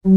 Hello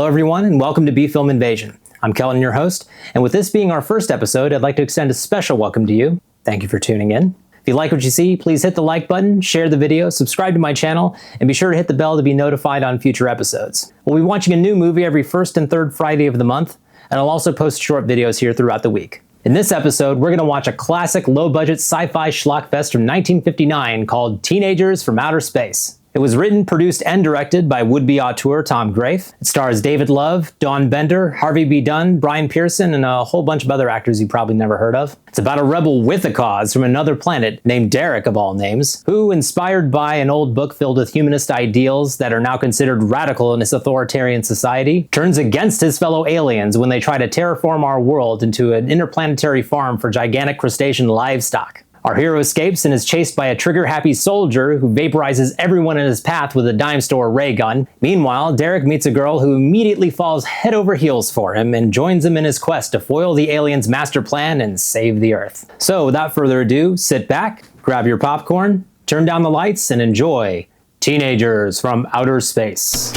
everyone, and welcome to B-Film Invasion. I'm Kelton, your host, and with this being our first episode, I'd like to extend a special welcome to you. Thank you for tuning in. If you like what you see, please hit the like button, share the video, subscribe to my channel, and be sure to hit the bell to be notified on future episodes. We'll be watching a new movie every first and third Friday of the month, and I'll also post short videos here throughout the week. In this episode, we're going to watch a classic low-budget sci-fi schlockfest from 1959 called Teenagers from Outer Space. It was written, produced, and directed by would-be auteur Tom Grafe. It stars David Love, Dawn Bender, Harvey B. Dunn, Brian Pearson, and a whole bunch of other actors you probably never heard of. It's about a rebel with a cause from another planet named Derek, of all names, who, inspired by an old book filled with humanist ideals that are now considered radical in this authoritarian society, turns against his fellow aliens when they try to terraform our world into an interplanetary farm for gigantic crustacean livestock. Our hero escapes and is chased by a trigger-happy soldier who vaporizes everyone in his path with a dime store ray gun. Meanwhile, Derek meets a girl who immediately falls head over heels for him and joins him in his quest to foil the aliens' master plan and save the Earth. So, without further ado, sit back, grab your popcorn, turn down the lights, and enjoy Teenagers from Outer Space.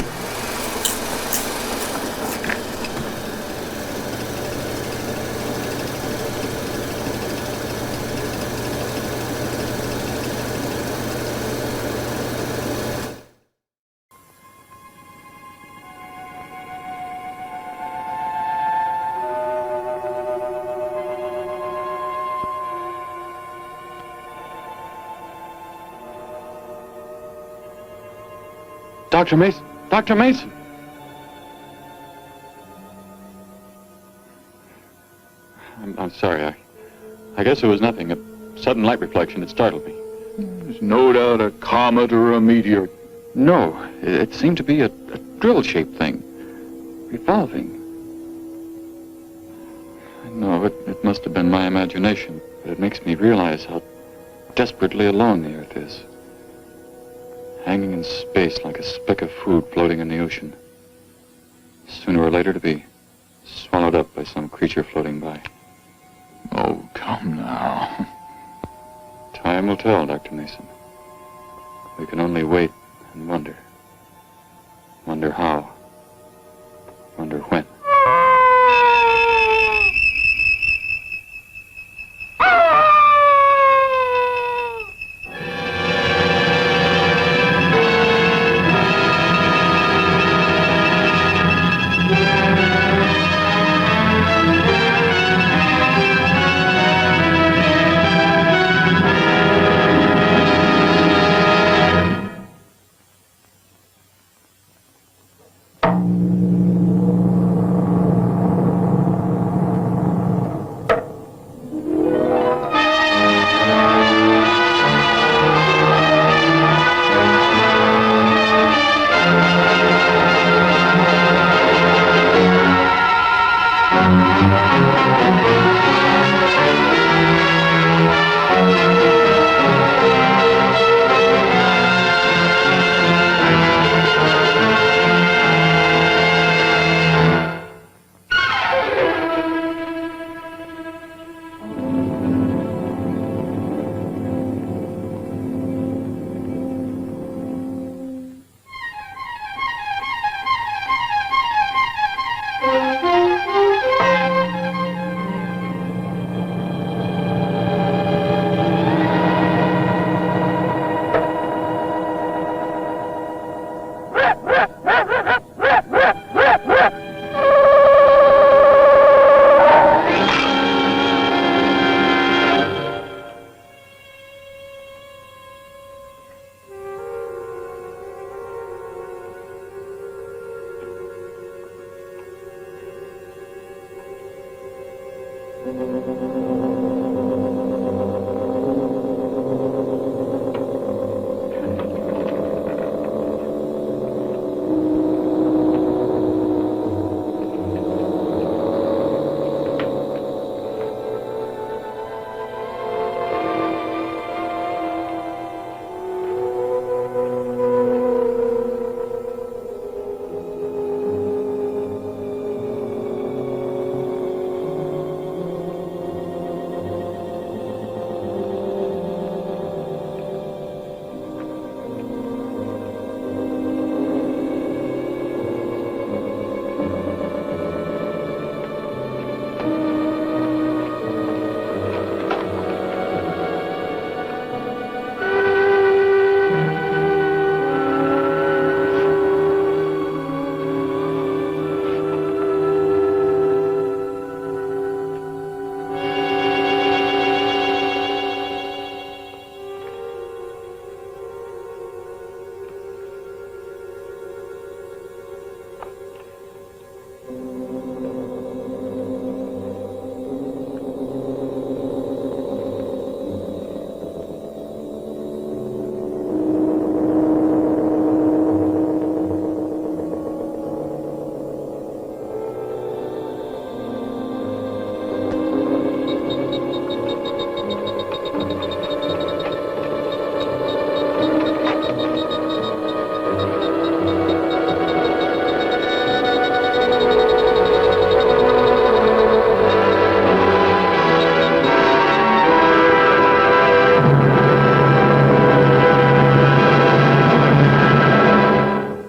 Dr. Mason! Dr. Mason! I'm sorry. I guess it was nothing. A sudden light reflection. It startled me. There's no doubt a comet or a meteor. No, it seemed to be a drill-shaped thing. Revolving. No, it must have been my imagination. But it makes me realize how desperately alone the Earth is. Hanging in space like a speck of food floating in the ocean. Sooner or later to be swallowed up by some creature floating by. Oh, come now. Time will tell, Dr. Mason. We can only wait and wonder. Wonder how. Wonder when.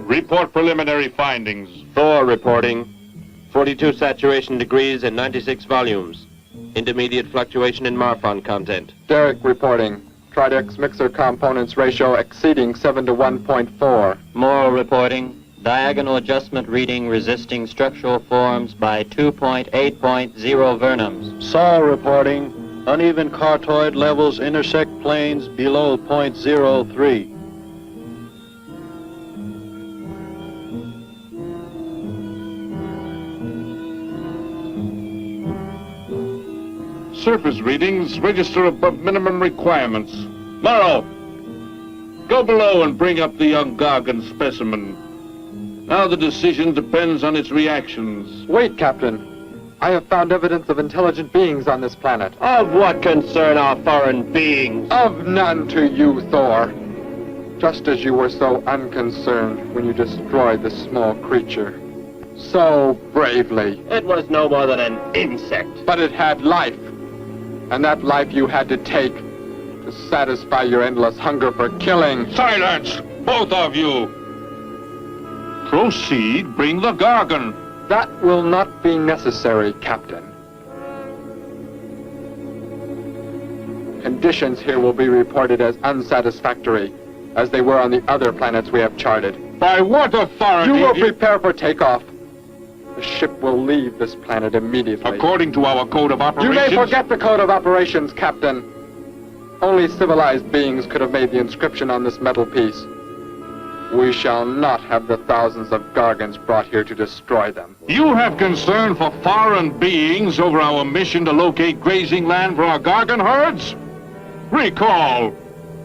Report preliminary findings. Thor reporting. 42 saturation degrees and 96 volumes. Intermediate fluctuation in Marfon content. Derek reporting. Tridex mixer components ratio exceeding 7 to 1.4. Morrow reporting. Diagonal adjustment reading resisting structural forms by 2.8.0 vernums. Saul reporting. Uneven cartoid levels intersect planes below .03. Surface readings register above minimum requirements. Morrow, go below and bring up the young Gargan specimen. Now the decision depends on its reactions. Wait, Captain. I have found evidence of intelligent beings on this planet. Of what concern are foreign beings? Of none to you, Thor. Just as you were so unconcerned when you destroyed the small creature. So bravely. It was no more than an insect. But it had life. And that life you had to take to satisfy your endless hunger for killing. Silence, both of you! Proceed, bring the Gargan. That will not be necessary, Captain. Conditions here will be reported as unsatisfactory, as they were on the other planets we have charted. By what authority? You will prepare for takeoff. The ship will leave this planet immediately. According to our code of operations... You may forget the code of operations, Captain. Only civilized beings could have made the inscription on this metal piece. We shall not have the thousands of Gargans brought here to destroy them. You have concern for foreign beings over our mission to locate grazing land for our Gargan herds? Recall,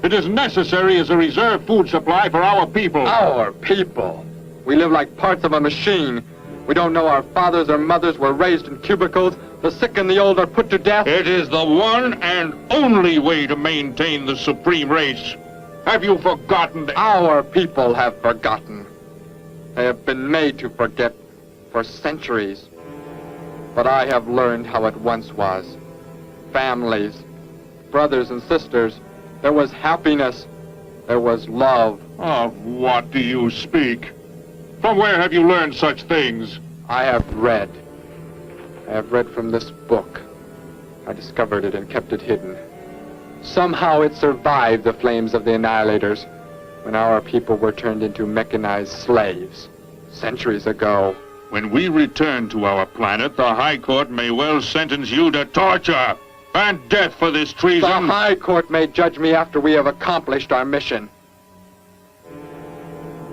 it is necessary as a reserve food supply for our people. Our people? We live like parts of a machine. We don't know our fathers or mothers were raised in cubicles. The sick and the old are put to death. It is the one and only way to maintain the supreme race. Have you forgotten that? Our people have forgotten. They have been made to forget for centuries. But I have learned how it once was. Families, brothers and sisters. There was happiness. There was love. Of what do you speak? From where have you learned such things? I have read. I have read from this book. I discovered it and kept it hidden. Somehow it survived the flames of the Annihilators when our people were turned into mechanized slaves centuries ago. When we return to our planet, the High Court may well sentence you to torture and death for this treason. The High Court may judge me after we have accomplished our mission.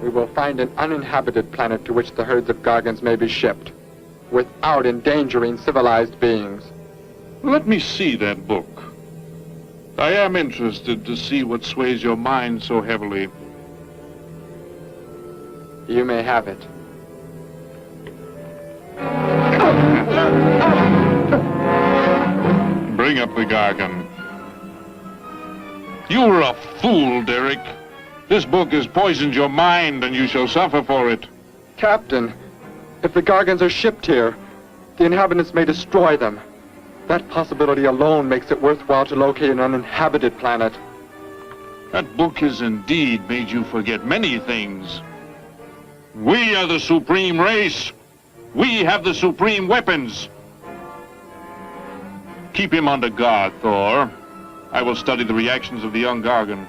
We will find an uninhabited planet to which the herds of Gargans may be shipped, without endangering civilized beings. Let me see that book. I am interested to see what sways your mind so heavily. You may have it. Bring up the Gargan. You're a fool, Derek. This book has poisoned your mind, and you shall suffer for it. Captain, if the Gargans are shipped here, the inhabitants may destroy them. That possibility alone makes it worthwhile to locate an uninhabited planet. That book has indeed made you forget many things. We are the supreme race. We have the supreme weapons. Keep him under guard, Thor. I will study the reactions of the young Gargan.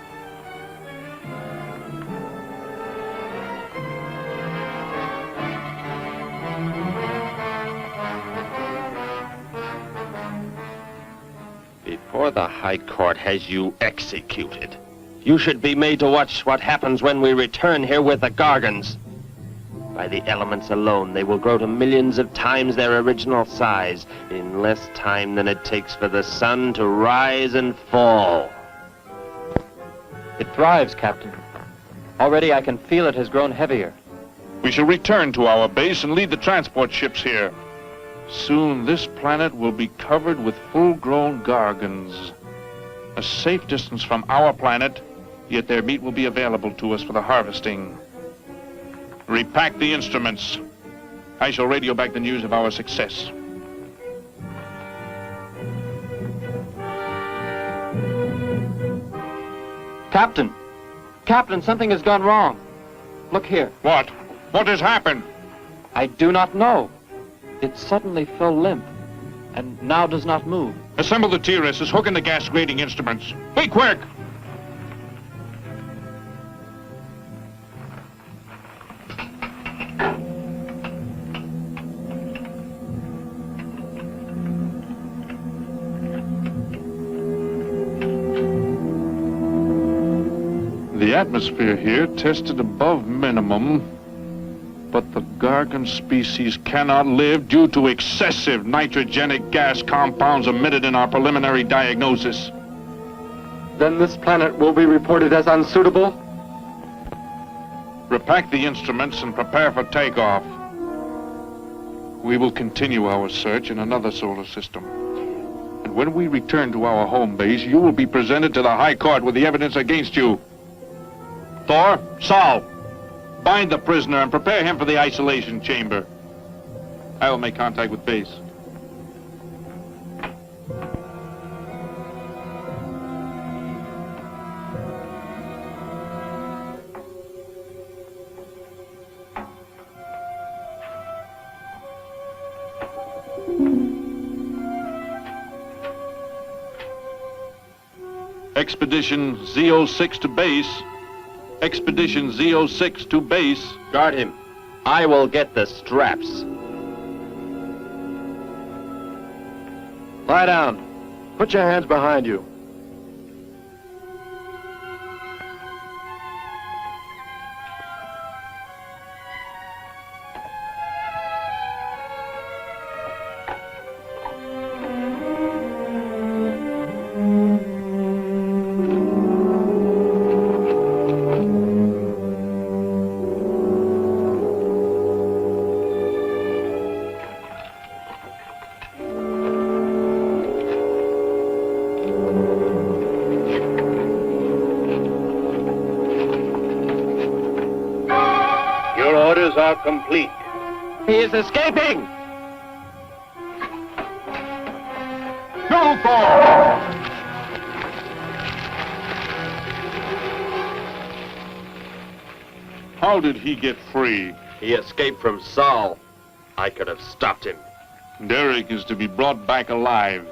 Before the High Court has you executed, you should be made to watch what happens when we return here with the Gargans. By the elements alone, they will grow to millions of times their original size in less time than it takes for the sun to rise and fall. It thrives, Captain. Already I can feel it has grown heavier. We shall return to our base and lead the transport ships here. Soon this planet will be covered with full-grown Gargans. A safe distance from our planet, yet their meat will be available to us for the harvesting. Repack the instruments. I shall radio back the news of our success. Captain! Captain, something has gone wrong. Look here. What? What has happened? I do not know. It suddenly fell limp, and now does not move. Assemble the TRSs, hook in the gas grading instruments. Be quick! The atmosphere here tested above minimum, but the Gargan species cannot live due to excessive nitrogenic gas compounds emitted in our preliminary diagnosis. Then this planet will be reported as unsuitable? Repack the instruments and prepare for takeoff. We will continue our search in another solar system. And when we return to our home base, you will be presented to the High Court with the evidence against you. Thor, Saul, bind the prisoner and prepare him for the isolation chamber. I will make contact with base. Expedition Z06 to base. Expedition Z06 to base. Guard him. I will get the straps. Lie down. Put your hands behind you. Are complete. He is escaping! Go, Thor! How did he get free? He escaped from Saul. I could have stopped him. Derek is to be brought back alive.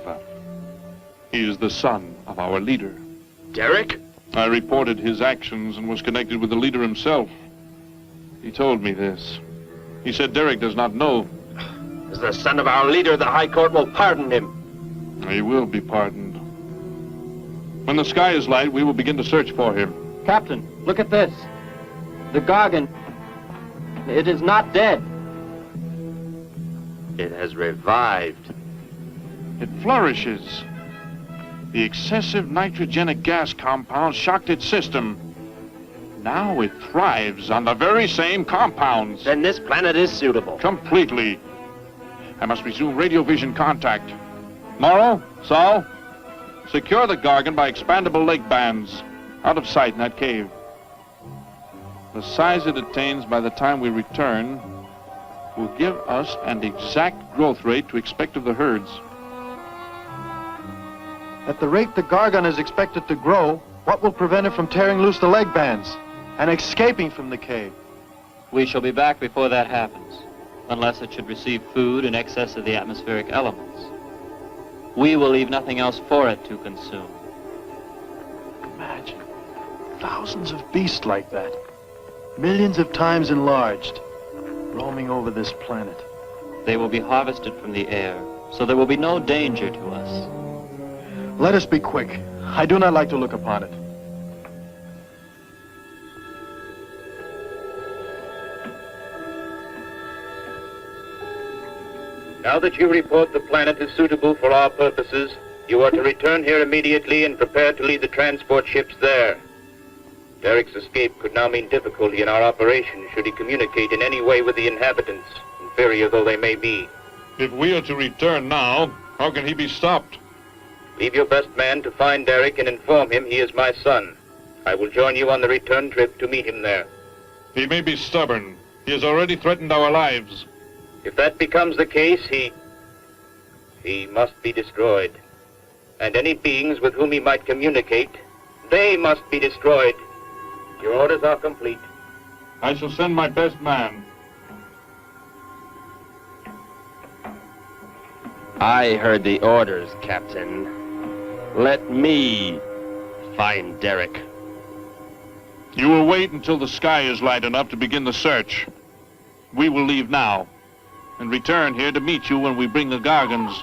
He is the son of our leader. Derek? I reported his actions and was connected with the leader himself. He told me this. He said Derek does not know. As the son of our leader, the High Court will pardon him. He will be pardoned. When the sky is light, we will begin to search for him. Captain, look at this. The Gargan. It is not dead. It has revived. It flourishes. The excessive nitrogenic gas compound shocked its system. Now it thrives on the very same compounds. Then this planet is suitable. Completely. I must resume radio vision contact. Morrow, Saul, secure the Gargan by expandable leg bands. Out of sight in that cave. The size it attains by the time we return will give us an exact growth rate to expect of the herds. At the rate the Gargan is expected to grow, what will prevent it from tearing loose the leg bands and escaping from the cave? We shall be back before that happens, unless it should receive food in excess of the atmospheric elements. we will leave nothing else for it to consume. Imagine. Thousands of beasts like that. Millions of times enlarged. Roaming over this planet. They will be harvested from the air, so there will be no danger to us. Let us be quick. I do not like to look upon it. Now that you report the planet is suitable for our purposes, you are to return here immediately and prepare to lead the transport ships there. Derek's escape could now mean difficulty in our operation should he communicate in any way with the inhabitants, inferior though they may be. If we are to return now, how can he be stopped? Leave your best man to find Derek and inform him he is my son. I will join you on the return trip to meet him there. He may be stubborn. He has already threatened our lives. If that becomes the case, he must be destroyed. And any beings with whom he might communicate, they must be destroyed. Your orders are complete. I shall send my best man. I heard the orders, Captain. Let me find Derek. You will wait until the sky is light enough to begin the search. We will leave now and return here to meet you when we bring the Gargans.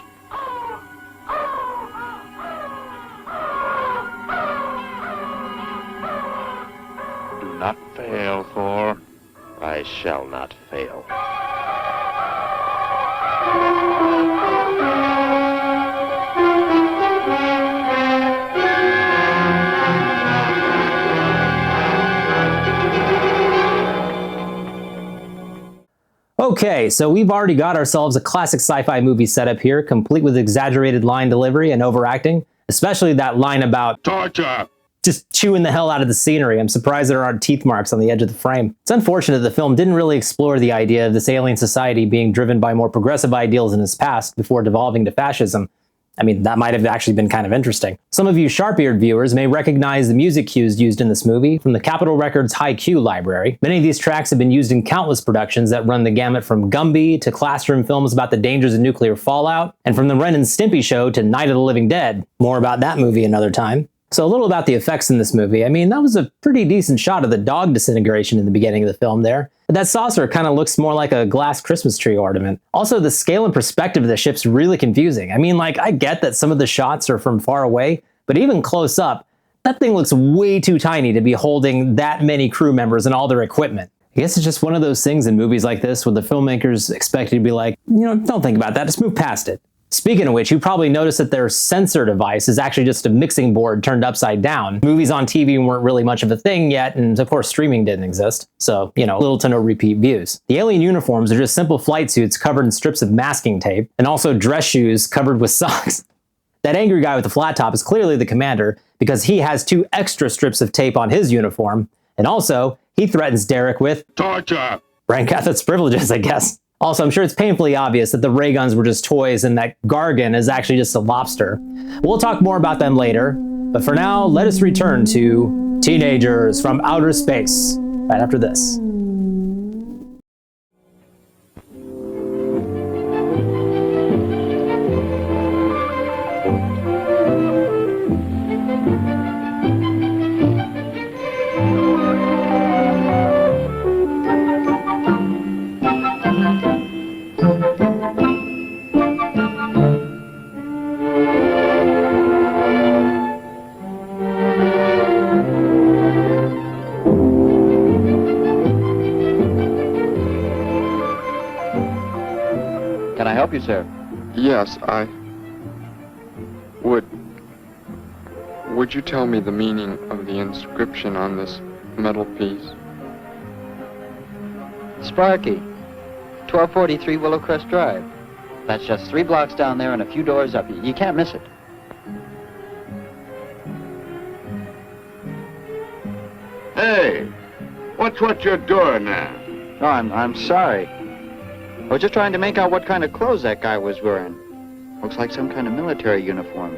Do not fail, Thor. I shall not fail. Okay, so we've already got ourselves a classic sci-fi movie setup here, complete with exaggerated line delivery and overacting, especially that line about Torture! just chewing the hell out of the scenery. I'm surprised there aren't teeth marks on the edge of the frame. It's unfortunate the film didn't really explore the idea of this alien society being driven by more progressive ideals in its past before devolving to fascism. I mean, that might have actually been kind of interesting. Some of you sharp-eared viewers may recognize the music cues used in this movie from the Capitol Records High Q library. Many of these tracks have been used in countless productions that run the gamut from Gumby to classroom films about the dangers of nuclear fallout, and from the Ren and Stimpy show to Night of the Living Dead. More about that movie another time. So a little about the effects in this movie. I mean, that was a pretty decent shot of the dog disintegration in the beginning of the film there. But that saucer kind of looks more like a glass Christmas tree ornament. Also, the scale and perspective of the ship's really confusing. I mean, like, I get that some of the shots are from far away, but even close up, that thing looks way too tiny to be holding that many crew members and all their equipment. I guess it's just one of those things in movies like this where the filmmakers expect you to be like, don't think about that, just move past it. Speaking of which, you probably noticed that their sensor device is actually just a mixing board turned upside down. Movies on TV weren't really much of a thing yet, and of course streaming didn't exist, so, little to no repeat views. The alien uniforms are just simple flight suits covered in strips of masking tape, and also dress shoes covered with socks. That angry guy with the flat top is clearly the commander, because he has 2 extra strips of tape on his uniform, and also, he threatens Derek with Torture! Rank Cathet's privileges, I guess. Also, I'm sure it's painfully obvious that the ray guns were just toys and that Gargan is actually just a lobster. We'll talk more about them later, but for now, let us return to Teenagers from Outer Space, right after this. Can I help you, sir? Yes, I would. Would you tell me the meaning of the inscription on this metal piece? Sparky, 1243 Willowcrest Drive. That's just 3 blocks down there and a few doors up. You can't miss it. Hey, what's what you're doing now? Oh, I'm sorry. I was just trying to make out what kind of clothes that guy was wearing. Looks like some kind of military uniform.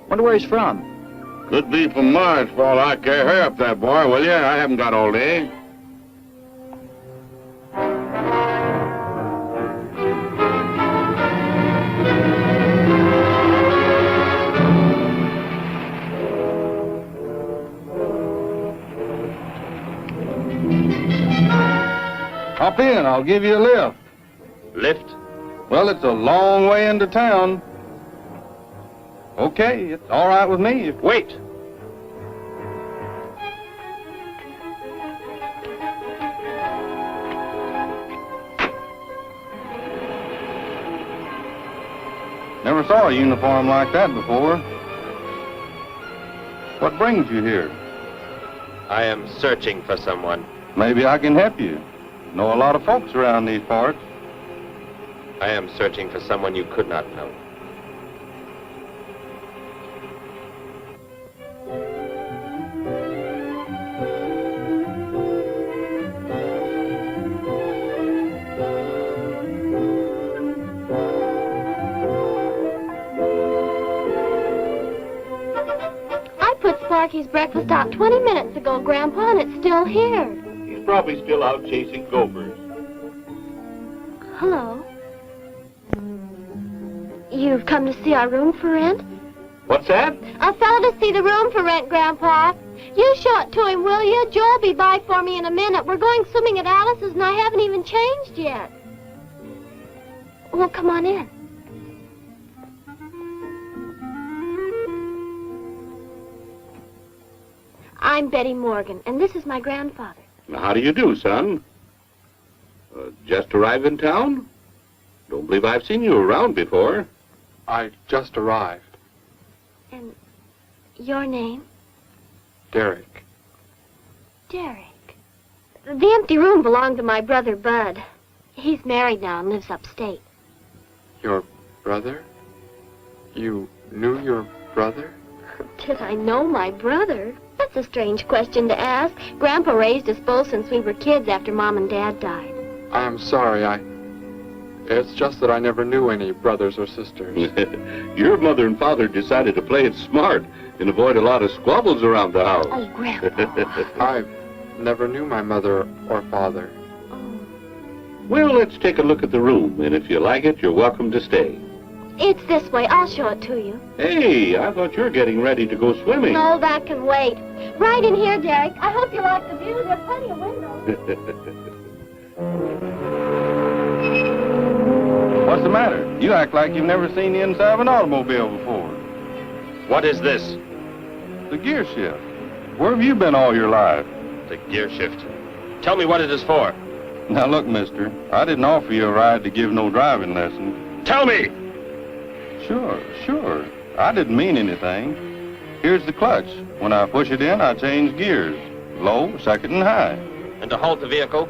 Wonder where he's from. Could be from Mars for all I care. Hurry up there, boy, will you? I haven't got all day. in. I'll give you a lift. Lift? Well, it's a long way into town. Okay, it's all right with me. Wait! Never saw a uniform like that before. What brings you here? I am searching for someone. Maybe I can help you. Know a lot of folks around these parts. I am searching for someone you could not know. Sparky's breakfast out 20 minutes ago, Grandpa, and it's still here. He's probably still out chasing gophers. Hello. You've come to see our room for rent? What's that? A fellow to see the room for rent, Grandpa. You show it to him, will you? Joe'll be by for me in a minute. We're going swimming at Alice's, and I haven't even changed yet. Well, come on in. I'm Betty Morgan, and this is my grandfather. How do you do, son? Just arrived in town? Don't believe I've seen you around before. I just arrived. And your name? Derek. Derek. The empty room belonged to my brother, Bud. He's married now and lives upstate. Your brother? You knew your brother? Did I know my brother? That's a strange question to ask. Grandpa raised us both since we were kids after Mom and Dad died. I am sorry, It's just that I never knew any brothers or sisters. Your mother and father decided to play it smart and avoid a lot of squabbles around the house. Oh, Grandpa. I never knew my mother or father. Well, let's take a look at the room, and if you like it, you're welcome to stay. It's this way. I'll show it to you. Hey, I thought you were getting ready to go swimming. No, that can wait. Right in here, Derek. I hope you like the view. There are plenty of windows. What's the matter? You act like you've never seen the inside of an automobile before. What is this? The gear shift. Where have you been all your life? The gear shift. Tell me what it is for. Now look, mister, I didn't offer you a ride to give no driving lesson. Tell me! Sure. I didn't mean anything. Here's the clutch. When I push it in, I change gears. Low, second, and high. And to halt the vehicle?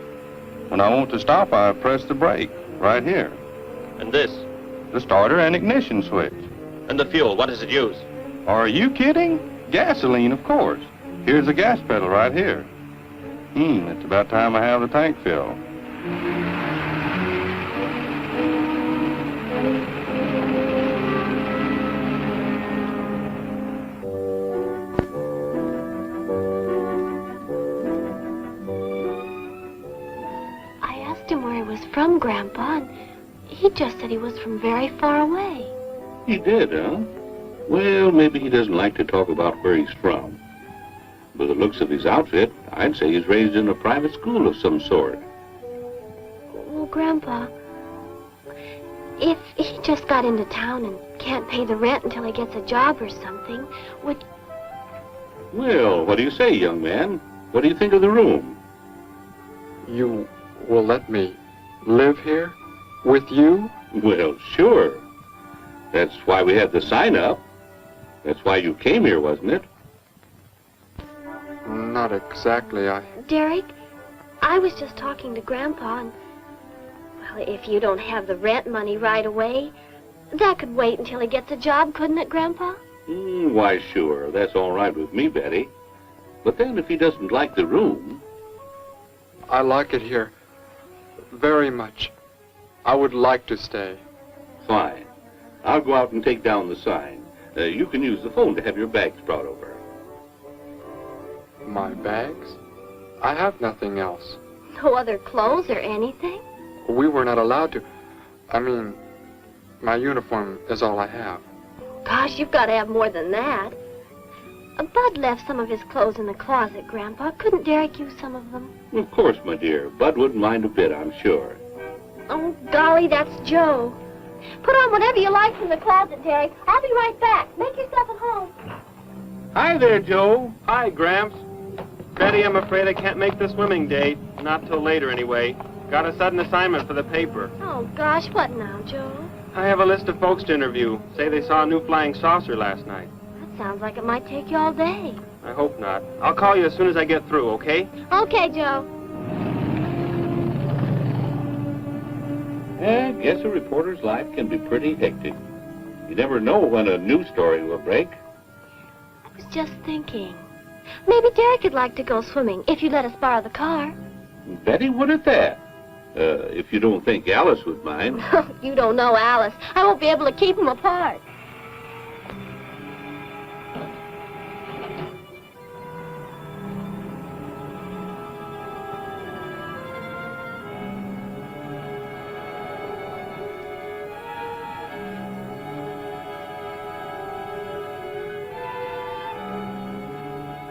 When I want to stop, I press the brake, right here. And this? The starter and ignition switch. And the fuel, what does it use? Are you kidding? Gasoline, of course. Here's the gas pedal right here. It's about time I have the tank filled. From Grandpa, and he just said he was from very far away. He did, huh? Well, maybe he doesn't like to talk about where he's from. By the looks of his outfit, I'd say he's raised in a private school of some sort. Well, Grandpa, if he just got into town and can't pay the rent until he gets a job or something, would... Well, what do you say, young man? What do you think of the room? You will let me live here? With you? Well, sure. That's why we had the sign up. That's why you came here, wasn't it? Not exactly, Derek, I was just talking to Grandpa, and... Well, if you don't have the rent money right away, that could wait until he gets a job, couldn't it, Grandpa? Why, sure. That's all right with me, Betty. But then if he doesn't like the room... I like it here. Very much. I would like to stay. Fine. I'll go out and take down the sign. You can use the phone to have your bags brought over. My bags? I have nothing else. No other clothes or anything? We were not allowed to. I mean, my uniform is all I have. Gosh, you've got to have more than that. Bud left some of his clothes in the closet, Grandpa. Couldn't Derek use some of them? Of course, my dear. Bud wouldn't mind a bit, I'm sure. Oh, golly, that's Joe. Put on whatever you like from the closet, Derek. I'll be right back. Make yourself at home. Hi there, Joe. Hi, Gramps. Betty, I'm afraid I can't make the swimming date. Not till later, anyway. Got a sudden assignment for the paper. Oh, gosh, what now, Joe? I have a list of folks to interview. Say they saw a new flying saucer last night. That sounds like it might take you all day. I hope not. I'll call you as soon as I get through, okay? Okay, Joe. I guess a reporter's life can be pretty hectic. You never know when a news story will break. I was just thinking. Maybe Derek would like to go swimming if you let us borrow the car. Betty, what of that? If you don't think Alice would mind. You don't know Alice. I won't be able to keep them apart.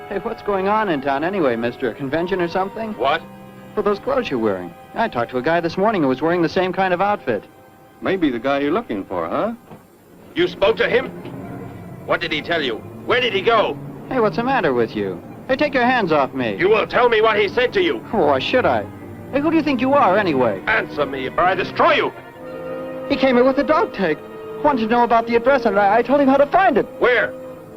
Hey, what's going on in town anyway, mister? A convention or something? What? For those clothes you're wearing. I talked to a guy this morning who was wearing the same kind of outfit. Maybe the guy you're looking for, huh? You spoke to him? What did he tell you? Where did he go? Hey, what's the matter with you? Hey, take your hands off me. You will tell me what he said to you. Oh, why should I? Hey, who do you think you are, anyway? Answer me, or I destroy you. He came here with a dog tag. Wanted to know about the address, and I told him how to find it. Where?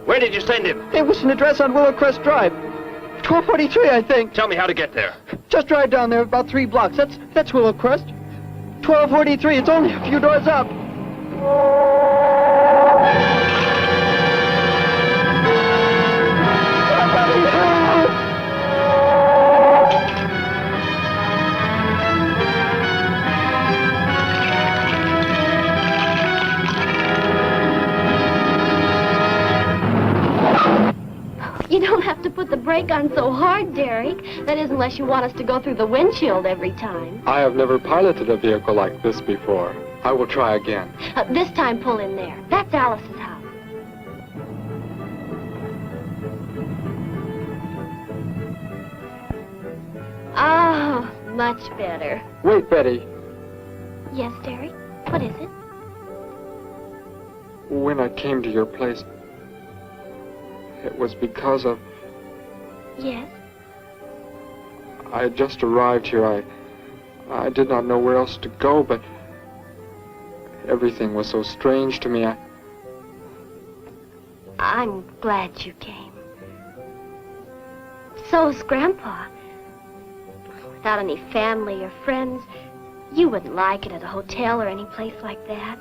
Where did you send him? It was an address on Willow Crest Drive. 1243, I think. Tell me how to get there. Just drive down there about 3 blocks. That's Willow Crest. 1243. It's only a few doors up. Somebody help! You don't have to put the brake on so hard, Derek. That is, unless you want us to go through the windshield every time. I have never piloted a vehicle like this before. I will try again. This time, pull in there. That's Alice's house. Oh, much better. Wait, Betty. Yes, Derek? What is it? When I came to your place, it was because of... Yes? I had just arrived here. I did not know where else to go, but everything was so strange to me. I'm glad you came. So's Grandpa. Without any family or friends, you wouldn't like it at a hotel or any place like that.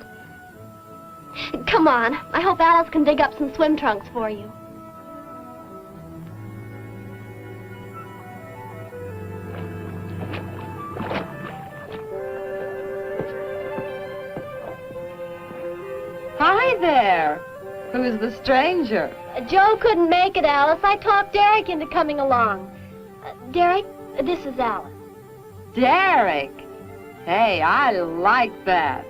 Come on. I hope Alice can dig up some swim trunks for you. Hi there. Who's the stranger? Joe couldn't make it, Alice. I talked Derek into coming along. Derek, this is Alice. Derek. Hey, I like that.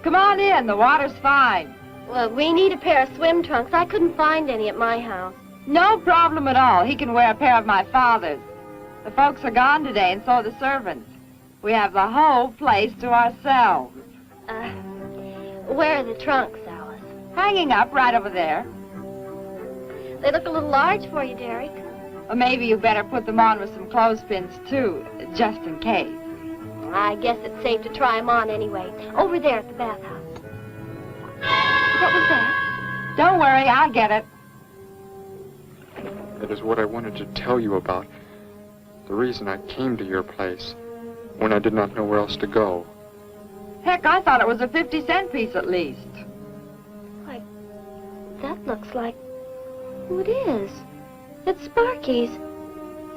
Come on in. The water's fine. Well, we need a pair of swim trunks. I couldn't find any at my house. No problem at all. He can wear a pair of my father's. The folks are gone today, and so are the servants. We have the whole place to ourselves. Where are the trunks, Alice? Hanging up right over there. They look a little large for you, Derek. Or maybe you better put them on with some clothespins, too, just in case. I guess it's safe to try them on anyway. Over there at the bathhouse. What was that? Don't worry, I'll get it. That is what I wanted to tell you about. The reason I came to your place when I did not know where else to go. Heck, I thought it was a 50-cent piece at least. Why, that looks like... Who it is? It's Sparky's.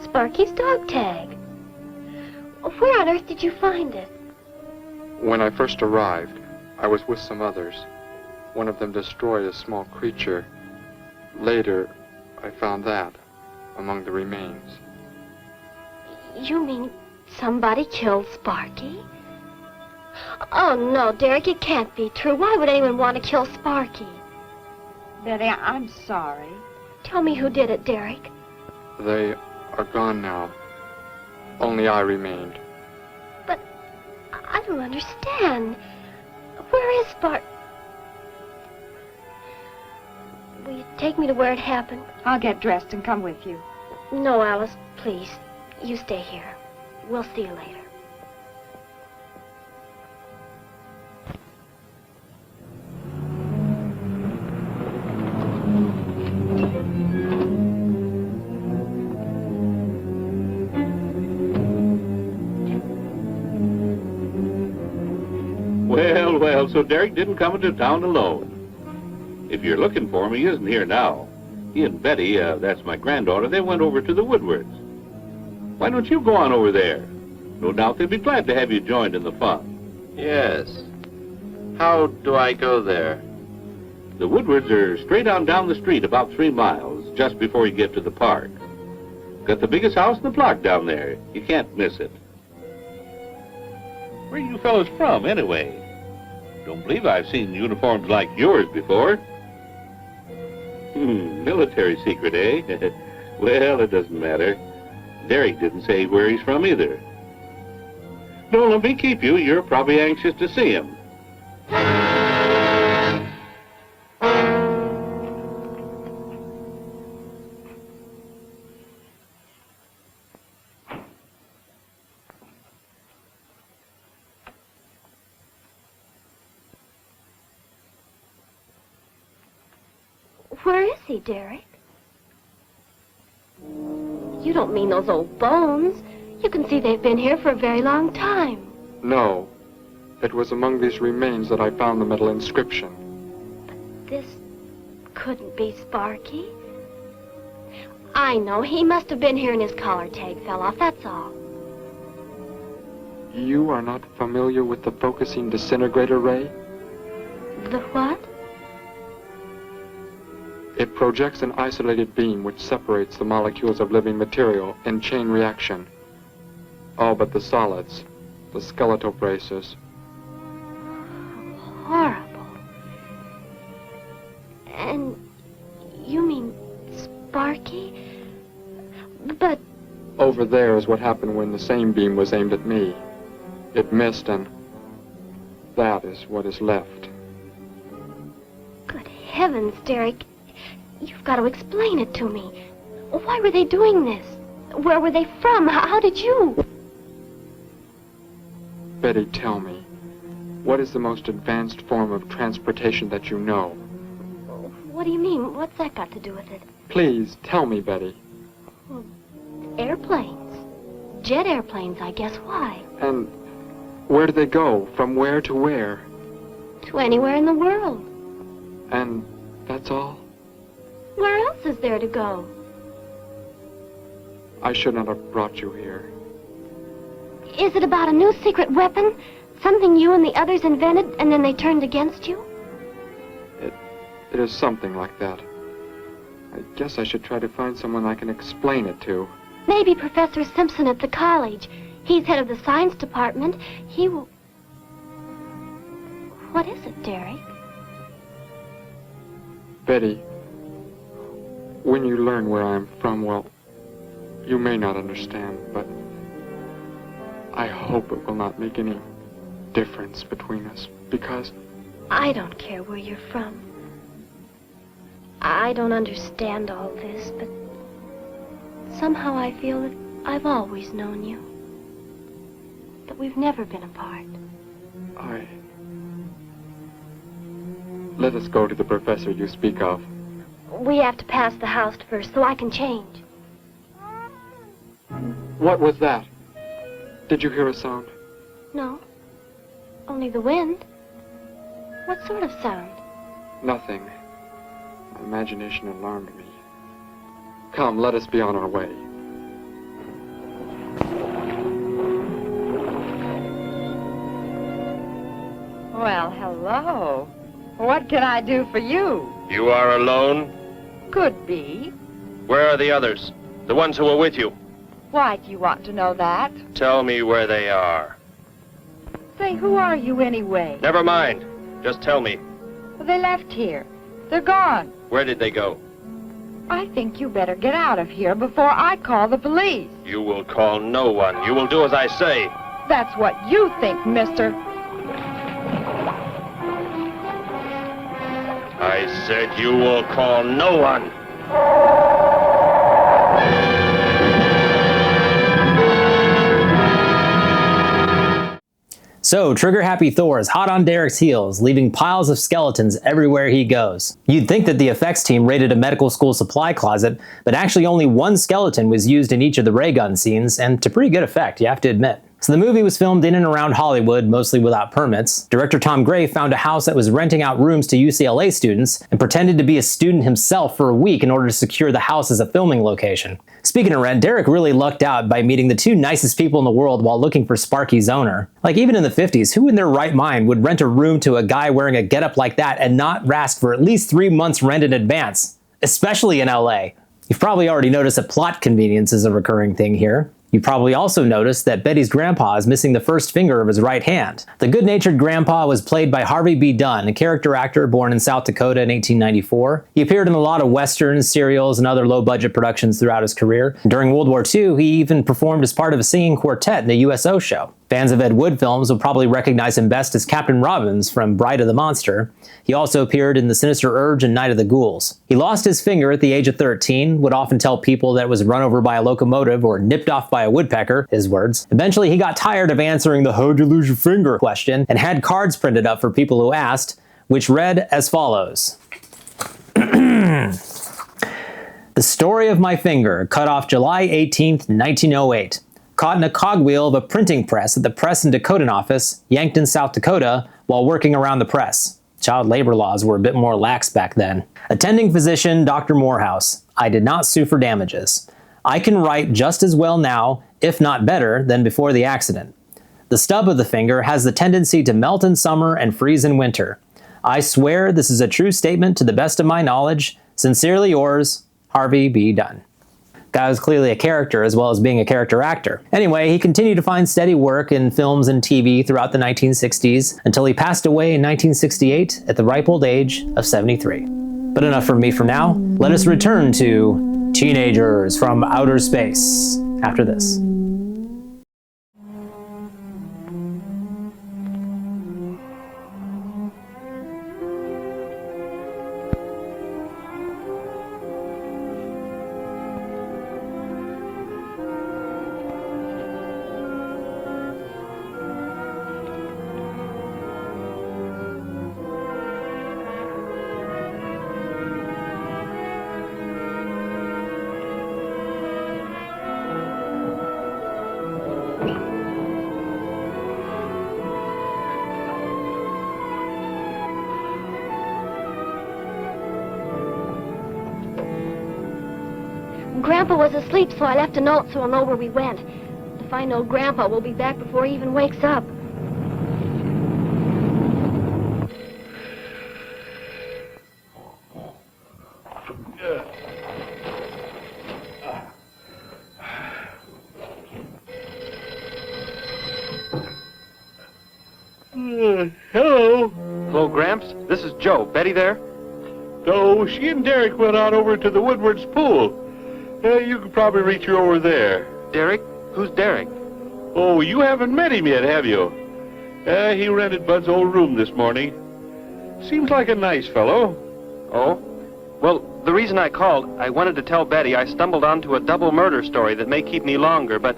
Sparky's dog tag. Where on earth did you find it? When I first arrived, I was with some others. One of them destroyed a small creature. Later, I found that among the remains. You mean somebody killed Sparky? Oh, no, Derek, it can't be true. Why would anyone want to kill Sparky? Betty, I'm sorry. Tell me who did it, Derek. They are gone now. Only I remained. But I don't understand. Where is Bart? Will you take me to where it happened? I'll get dressed and come with you. No, Alice, please. You stay here. We'll see you later. Well, so Derek didn't come into town alone. If you're looking for him, he isn't here now. He and Betty, that's my granddaughter, they went over to the Woodwards. Why don't you go on over there? No doubt they'd be glad to have you joined in the fun. Yes. How do I go there? The Woodwards are straight on down the street about 3 miles, just before you get to the park. Got the biggest house in the block down there. You can't miss it. Where are you fellows from, anyway? Don't believe I've seen uniforms like yours before. Military secret, eh? Well, it doesn't matter. Derek didn't say where he's from either. Don't let me keep you. You're probably anxious to see him. Where is he, Derek? You don't mean those old bones. You can see they've been here for a very long time. No. It was among these remains that I found the metal inscription. But this couldn't be Sparky. I know. He must have been here and his collar tag fell off, that's all. You are not familiar with the focusing disintegrator ray? The what? It projects an isolated beam which separates the molecules of living material in chain reaction. All but the solids, the skeletal braces. Horrible. And you mean Sparky? But... Over there is what happened when the same beam was aimed at me. It missed, and that is what is left. Good heavens, Derek. You've got to explain it to me. Why were they doing this? Where were they from? How did you? Betty, tell me, what is the most advanced form of transportation that you know? What do you mean? What's that got to do with it? Please, tell me, Betty. Well, airplanes. Jet airplanes, I guess. Why? And where do they go? From where to where? To anywhere in the world. And that's all? Where else is there to go? I should not have brought you here. Is it about a new secret weapon? Something you and the others invented and then they turned against you? It is something like that. I guess I should try to find someone I can explain it to. Maybe Professor Simpson at the college. He's head of the science department. He will... What is it, Derek? Betty, when you learn where I'm from, well, you may not understand, but I hope it will not make any difference between us, because... I don't care where you're from. I don't understand all this, but somehow I feel that I've always known you. That we've never been apart. Let us go to the professor you speak of. We have to pass the house first, so I can change. What was that? Did you hear a sound? No. Only the wind. What sort of sound? Nothing. My imagination alarmed me. Come, let us be on our way. Well, hello. What can I do for you? You are alone? Could be. Where are the others? The ones who were with you? Why do you want to know that? Tell me where they are. Say, who are you anyway? Never mind. Just tell me. Well, they left here. They're gone. Where did they go? I think you better get out of here before I call the police. You will call no one. You will do as I say. That's what you think, mister. I said you will call no one. So, trigger-happy Thor is hot on Derek's heels, leaving piles of skeletons everywhere he goes. You'd think that the effects team raided a medical school supply closet, but actually only one skeleton was used in each of the ray gun scenes, and to pretty good effect, you have to admit. So the movie was filmed in and around Hollywood, mostly without permits. Director Tom Gray found a house that was renting out rooms to UCLA students and pretended to be a student himself for a week in order to secure the house as a filming location. Speaking of rent, Derek really lucked out by meeting the two nicest people in the world while looking for Sparky's owner. Like, even in the 50s, who in their right mind would rent a room to a guy wearing a getup like that and not ask for at least 3 months rent in advance? Especially in LA. You've probably already noticed that plot convenience is a recurring thing here. You probably also noticed that Betty's grandpa is missing the first finger of his right hand. The good-natured grandpa was played by Harvey B. Dunn, a character actor born in South Dakota in 1894. He appeared in a lot of westerns, serials, and other low-budget productions throughout his career. During World War II, he even performed as part of a singing quartet in a USO show. Fans of Ed Wood films will probably recognize him best as Captain Robbins from Bride of the Monster. He also appeared in The Sinister Urge and Night of the Ghouls. He lost his finger at the age of 13, would often tell people that it was run over by a locomotive or nipped off by a woodpecker, his words. Eventually, he got tired of answering the "how'd you lose your finger" question and had cards printed up for people who asked, which read as follows. The story of my finger, cut off July 18th, 1908. Caught in a cogwheel of a printing press at the Press and Decoding Office, Yankton, South Dakota, while working around the press. Child labor laws were a bit more lax back then. Attending physician, Dr. Morehouse. I did not sue for damages. I can write just as well now, if not better, than before the accident. The stub of the finger has the tendency to melt in summer and freeze in winter. I swear this is a true statement to the best of my knowledge. Sincerely yours, Harvey B. Dunn. Guy was clearly a character as well as being a character actor. Anyway, he continued to find steady work in films and TV throughout the 1960s until he passed away in 1968 at the ripe old age of 73. But enough from me for now. Let us return to Teenagers from Outer Space after this. Grandpa was asleep, so I left a note so he'll know where we went. If I know Grandpa will be back before he even wakes up. Hello. Hello, Gramps. This is Joe. Betty there? Oh, she and Derek went out over to the Woodward's pool. You could probably reach her over there. Derek? Who's Derek? Oh, you haven't met him yet, have you? He rented Bud's old room this morning. Seems like a nice fellow. Oh? Well, the reason I called, I wanted to tell Betty I stumbled onto a double murder story that may keep me longer, but,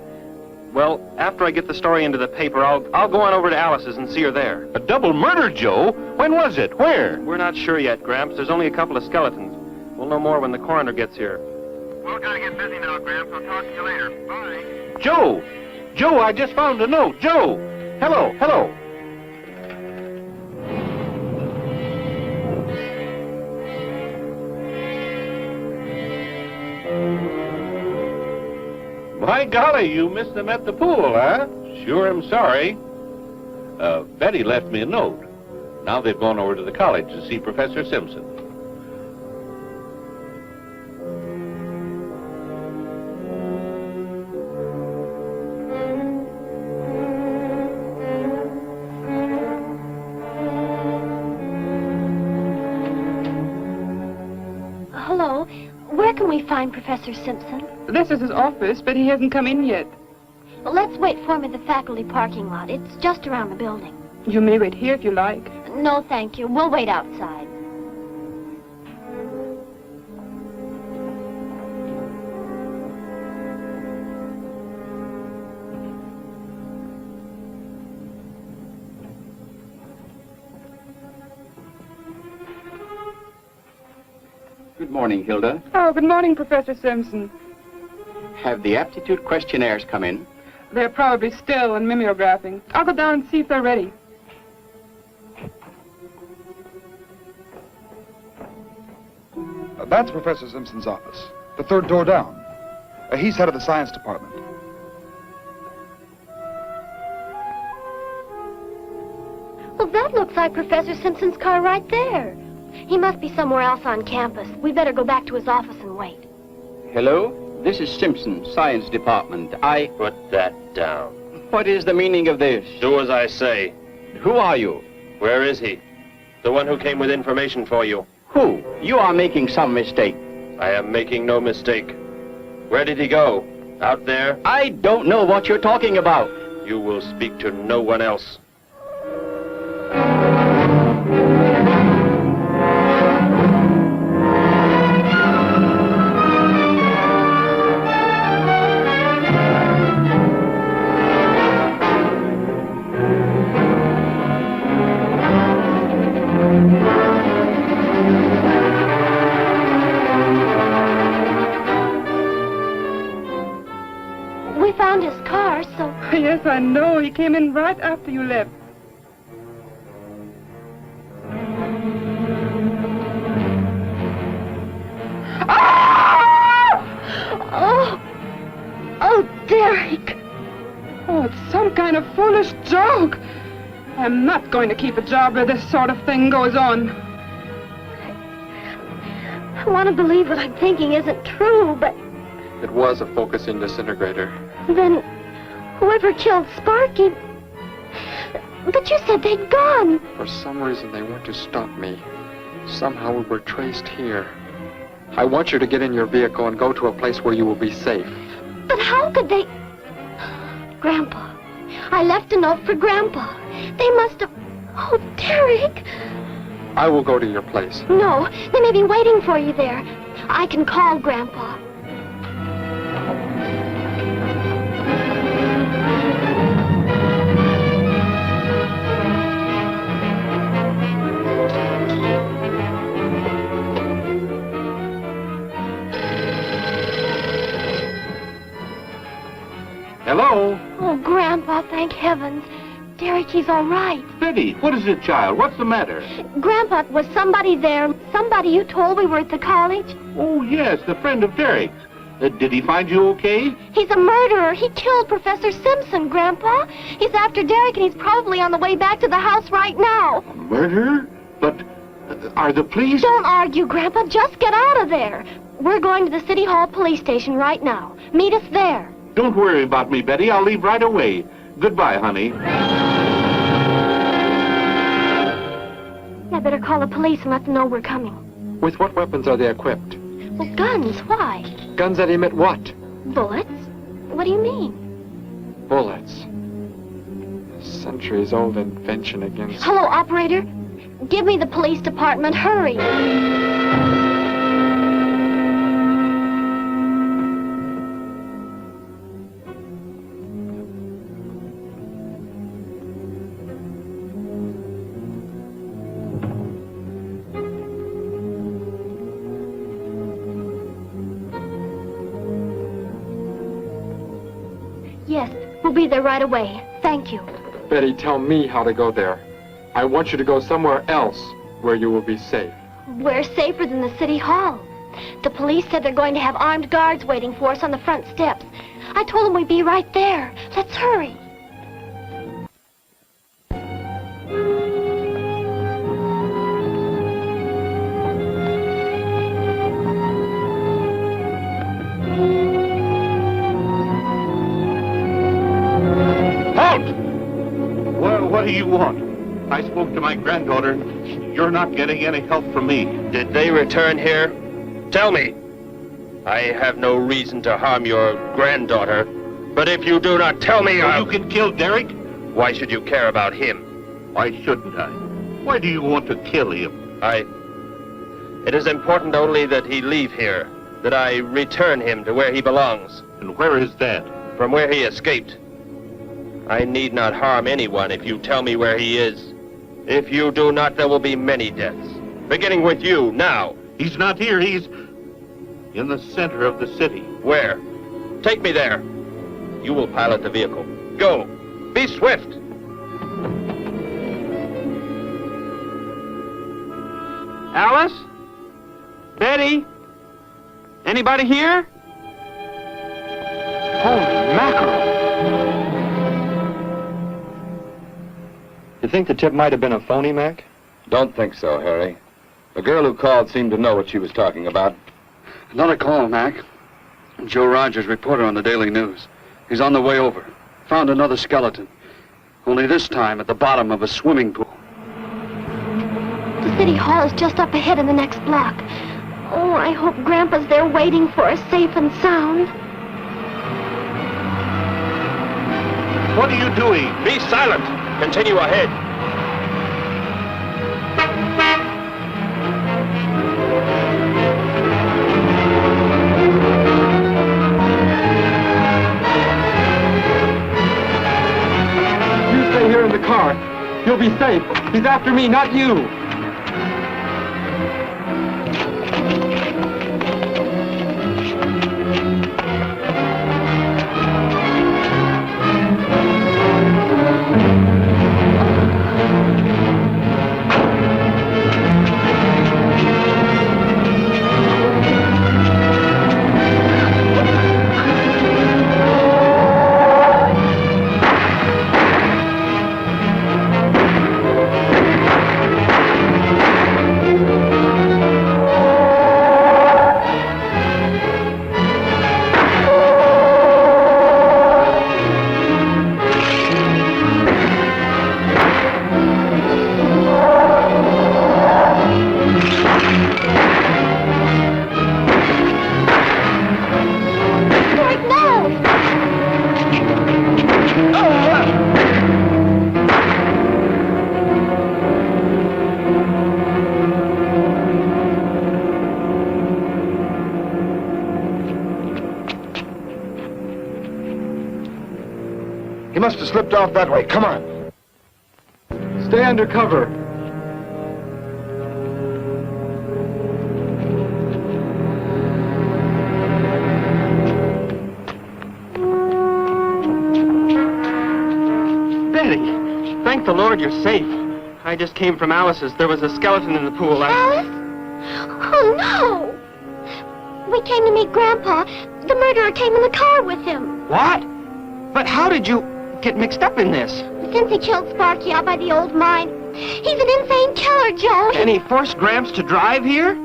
well, after I get the story into the paper, I'll go on over to Alice's and see her there. A double murder, Joe? When was it? Where? We're not sure yet, Gramps. There's only a couple of skeletons. We'll know more when the coroner gets here. We're gonna get busy now, Gramps. I'll talk to you later. Bye. Joe! Joe, I just found a note. Joe! Hello, hello. My golly, you missed them at the pool, huh? Sure am sorry. Betty left me a note. Now they've gone over to the college to see Professor Simpson. Where can we find Professor Simpson? This is his office, but he hasn't come in yet. Well, let's wait for him in the faculty parking lot. It's just around the building. You may wait here if you like. No, thank you. We'll wait outside. Good morning, Hilda. Oh, good morning, Professor Simpson. Have the aptitude questionnaires come in? They're probably still in mimeographing. I'll go down and see if they're ready. That's Professor Simpson's office. The third door down. He's head of the science department. Well, that looks like Professor Simpson's car right there. He must be somewhere else on campus. We better go back to his office and wait. Hello? This is Simpson, science department. Put that down. What is the meaning of this? Do as I say. Who are you? Where is he? The one who came with information for you. Who? You are making some mistake. I am making no mistake. Where did he go? Out there? I don't know what you're talking about. You will speak to no one else. We found his car, so... Yes, I know. He came in right after you left. Oh! Oh, Derek! Oh, it's some kind of foolish joke. I'm not going to keep a job where this sort of thing goes on. I want to believe what I'm thinking isn't true, but It was a focusing disintegrator. then whoever killed Sparky... But you said they'd gone. For some reason, they want to stop me. Somehow we were traced here. I want you to get in your vehicle and go to a place where you will be safe. But how could they... Grandpa. I left a note for Grandpa. They must have... Oh, Derek! I will go to your place. No, they may be waiting for you there. I can call Grandpa. Hello? Oh, Grandpa, thank heavens. Derek, he's all right. Betty, what is it, child? What's the matter? Grandpa, was somebody there? Somebody you told we were at the college? Oh, yes, the friend of Derek's. Did he find you okay? He's a murderer. He killed Professor Simpson, Grandpa. He's after Derek, and he's probably on the way back to the house right now. Murderer? But are the police... Don't argue, Grandpa. Just get out of there. We're going to the City Hall police station right now. Meet us there. Don't worry about me, Betty. I'll leave right away. Goodbye, honey. I better call the police and let them know we're coming. With what weapons are they equipped? Well, guns. Why? Guns that emit what? Bullets? What do you mean? Bullets. A centuries-old invention against... Hello, operator. Give me the police department. Hurry. Yes, we'll be there right away. Thank you. Betty, tell me how to go there. I want you to go somewhere else where you will be safe. We're safer than the City Hall. The police said they're going to have armed guards waiting for us on the front steps. I told them we'd be right there. Let's hurry. What do you want? I spoke to my granddaughter. You're not getting any help from me. Did they return here? Tell me. I have no reason to harm your granddaughter, but if you do not tell me, You can kill Derek? Why should you care about him? Why shouldn't I? Why do you want to kill him? It is important only that he leave here, that I return him to where he belongs. And where is that? From where he escaped. I need not harm anyone if you tell me where he is. If you do not, there will be many deaths. Beginning with you, now. He's not here. He's in the center of the city. Where? Take me there. You will pilot the vehicle. Go. Be swift. Alice? Betty? Anybody here? Holy mackerel. You think the tip might have been a phony, Mac? Don't think so, Harry. The girl who called seemed to know what she was talking about. Another call, Mac. Joe Rogers, reporter on the Daily News. He's on the way over. Found another skeleton. Only this time at the bottom of a swimming pool. The city hall is just up ahead in the next block. Oh, I hope Grandpa's there waiting for us safe and sound. What are you doing? Be silent. Continue ahead. You stay here in the car. You'll be safe. He's after me, not you. He must have slipped off that way. Come on. Stay under cover. Betty, thank the Lord you're safe. I just came from Alice's. There was a skeleton in the pool. Alice? Oh, no! We came to meet Grandpa. The murderer came in the car with him. What? But how did you get mixed up in this? Since he killed Sparky out by the old mine. He's an insane killer, Joe. And he forced Gramps to drive here?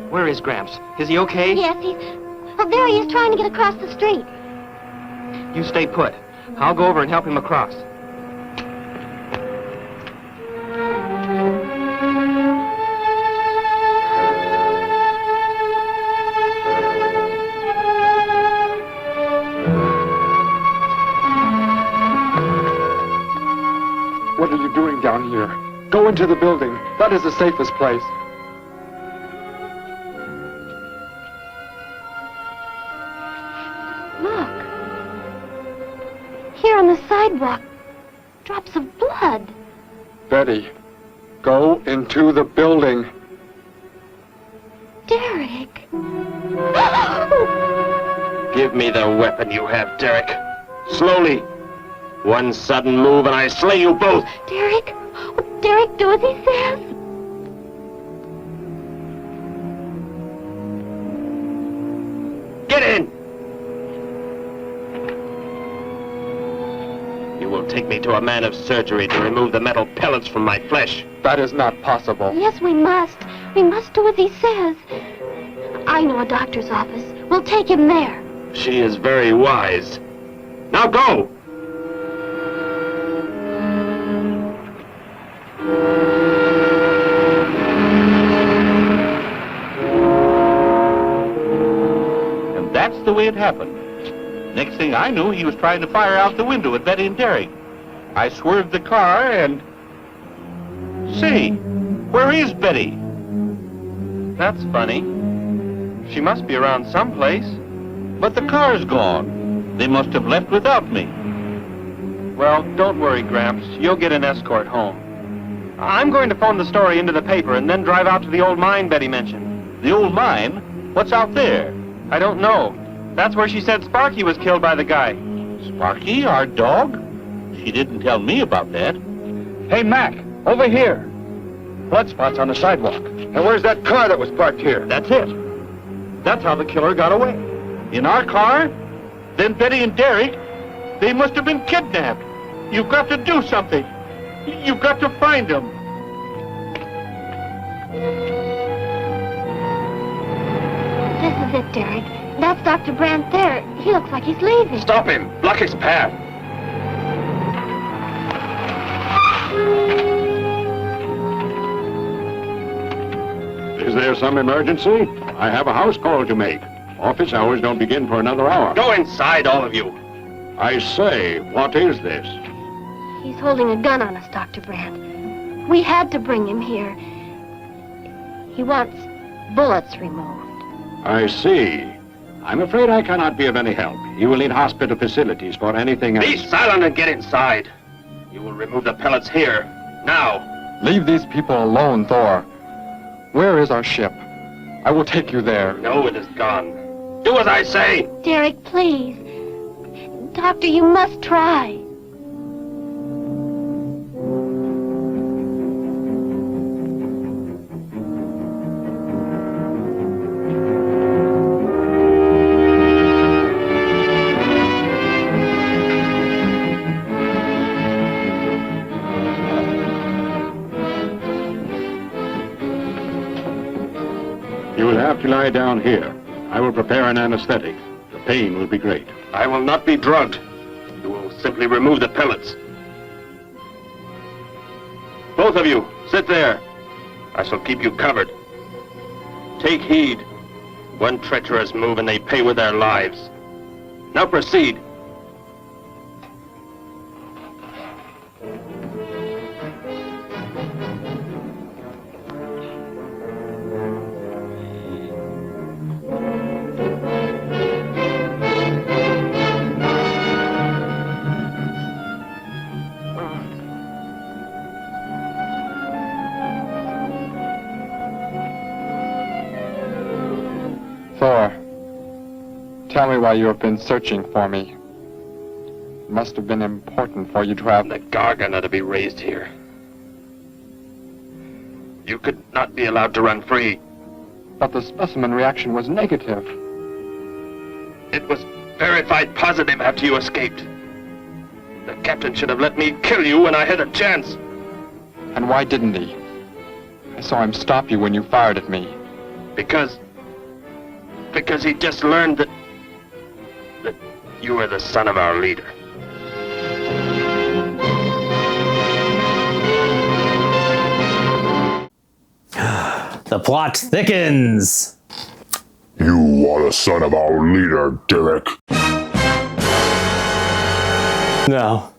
Where is Gramps? Is he okay? Yes, well, there he is trying to get across the street. You stay put. I'll go over and help him across. What are you doing down here? Go into the building. That is the safest place. Look. Here on the sidewalk. Drops of blood. Betty, go into the building. Derek. Give me the weapon you have, Derek. Slowly. One sudden move and I slay you both. Derek? Will Derek do as he says? Get in! You will take me to a man of surgery to remove the metal pellets from my flesh. That is not possible. Yes, we must. We must do as he says. I know a doctor's office. We'll take him there. She is very wise. Now go! That's the way it happened. Next thing I knew, he was trying to fire out the window at Betty and Derek. I swerved the car and... Say, where is Betty? That's funny. She must be around someplace. But the car's gone. They must have left without me. Well, don't worry, Gramps. You'll get an escort home. I'm going to phone the story into the paper and then drive out to the old mine Betty mentioned. The old mine? What's out there? I don't know. That's where she said Sparky was killed by the guy. Sparky, our dog? She didn't tell me about that. Hey, Mac, over here. Blood spots on the sidewalk. And where's that car that was parked here? That's it. That's how the killer got away. In our car? Then Betty and Derek, they must have been kidnapped. You've got to do something. You've got to find them. This is it, Derek. That's Dr. Brandt there. He looks like he's leaving. Stop him. Block his path. Is there some emergency? I have a house call to make. Office hours don't begin for another hour. Go inside, all of you. I say, what is this? He's holding a gun on us, Dr. Brandt. We had to bring him here. He wants bullets removed. I see. I'm afraid I cannot be of any help. You will need hospital facilities for anything else. Be silent and get inside. You will remove the pellets here, now. Leave these people alone, Thor. Where is our ship? I will take you there. No, it is gone. Do as I say! Derek, please. Doctor, you must try. You will have to lie down here. I will prepare an anesthetic. The pain will be great. I will not be drugged. You will simply remove the pellets. Both of you, sit there. I shall keep you covered. Take heed. One treacherous move and they pay with their lives. Now proceed. Thor, tell me why you have been searching for me. It must have been important for you to have... The Gargan are to be raised here. You could not be allowed to run free. But the specimen reaction was negative. It was verified positive after you escaped. The captain should have let me kill you when I had a chance. And why didn't he? I saw him stop you when you fired at me. Because he just learned that you were the son of our leader. The plot thickens. You are the son of our leader, Derek. No,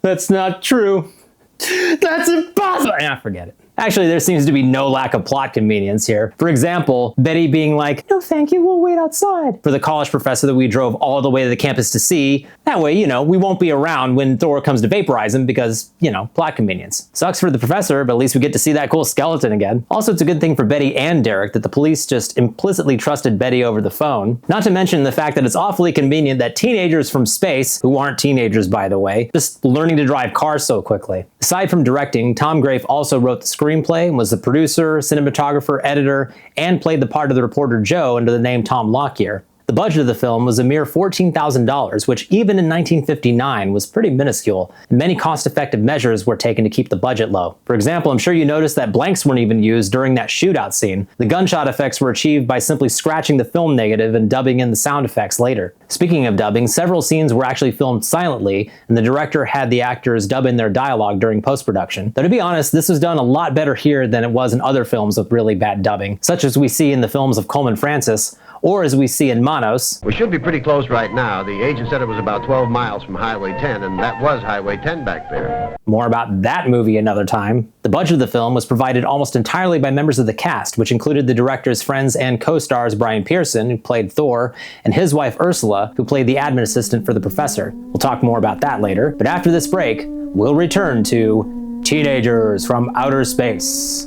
that's not true. That's impossible. Forget it. Actually, there seems to be no lack of plot convenience here. For example, Betty being like, "No thank you, we'll wait outside," for the college professor that we drove all the way to the campus to see. That way, we won't be around when Thor comes to vaporize him because, plot convenience. Sucks for the professor, but at least we get to see that cool skeleton again. Also, it's a good thing for Betty and Derek that the police just implicitly trusted Betty over the phone. Not to mention the fact that it's awfully convenient that teenagers from space, who aren't teenagers by the way, just learning to drive cars so quickly. Aside from directing, Tom Grafe also wrote the screenplay and was the producer, cinematographer, editor, and played the part of the reporter Joe under the name Tom Lockyer. The budget of the film was a mere $14,000, which even in 1959 was pretty minuscule. Many cost-effective measures were taken to keep the budget low. For example, I'm sure you noticed that blanks weren't even used during that shootout scene. The gunshot effects were achieved by simply scratching the film negative and dubbing in the sound effects later. Speaking of dubbing, several scenes were actually filmed silently, and the director had the actors dub in their dialogue during post-production. Though to be honest, this was done a lot better here than it was in other films with really bad dubbing, such as we see in the films of Coleman Francis, or as we see in Manos. We should be pretty close right now. The agent said it was about 12 miles from Highway 10, and that was Highway 10 back there. More about that movie another time. The budget of the film was provided almost entirely by members of the cast, which included the director's friends and co-stars Brian Pearson, who played Thor, and his wife Ursula, who played the admin assistant for the professor. We'll talk more about that later, but after this break, we'll return to Teenagers from Outer Space.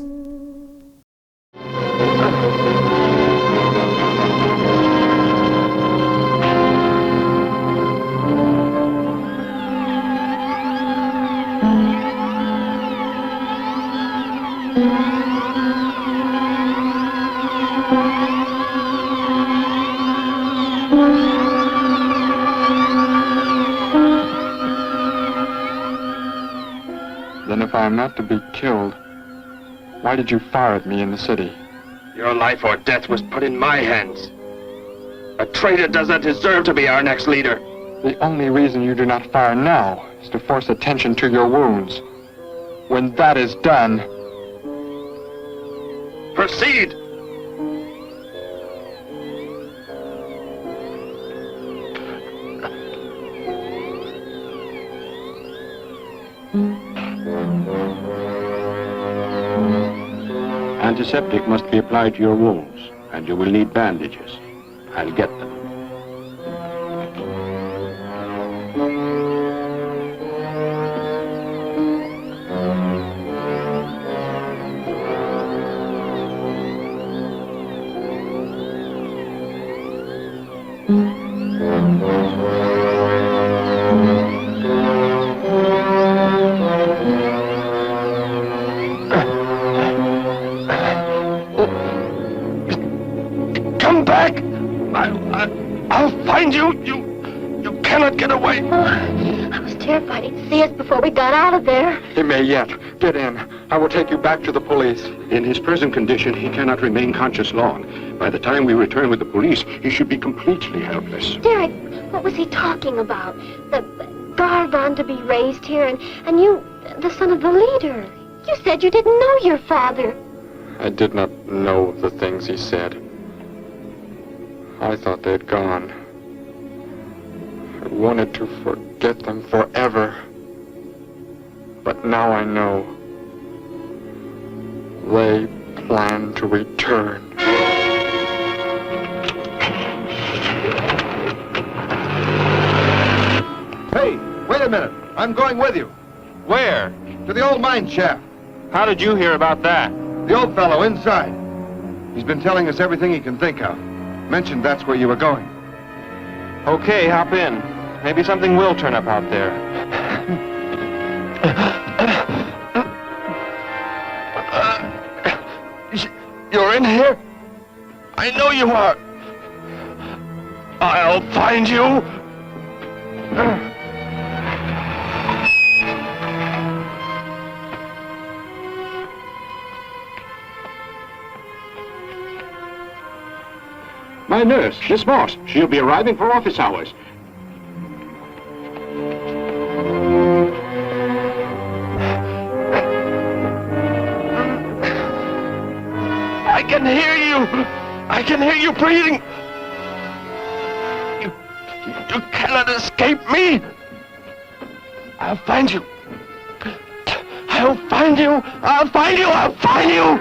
Then if I am not to be killed, why did you fire at me in the city? Your life or death was put in my hands. A traitor does not deserve to be our next leader. The only reason you do not fire now is to force attention to your wounds. When that is done... Proceed! Antiseptic must be applied to your wounds, and you will need bandages. I'll get them. Come back! I'll find you! You cannot get away! I was terrified he'd see us before we got out of there. He may yet. Get in. I will take you back to the police. In his present condition, he cannot remain conscious long. By the time we return with the police, he should be completely helpless. Derek, what was he talking about? The Gargon to be raised here, and you, the son of the leader. You said you didn't know your father. I did not know the things he said. I thought they had gone. I wanted to forget them forever. But now I know. They plan to return. Hey, wait a minute. I'm going with you. Where? To the old mine shaft. How did you hear about that? The old fellow inside. He's been telling us everything he can think of. Mentioned that's where you were going. Okay, hop in. Maybe something will turn up out there. You're in here? I know you are. I'll find you. My nurse, Miss Moss. She'll be arriving for office hours. I can hear you. I can hear you breathing. You cannot escape me. I'll find you. I'll find you. I'll find you. I'll find you.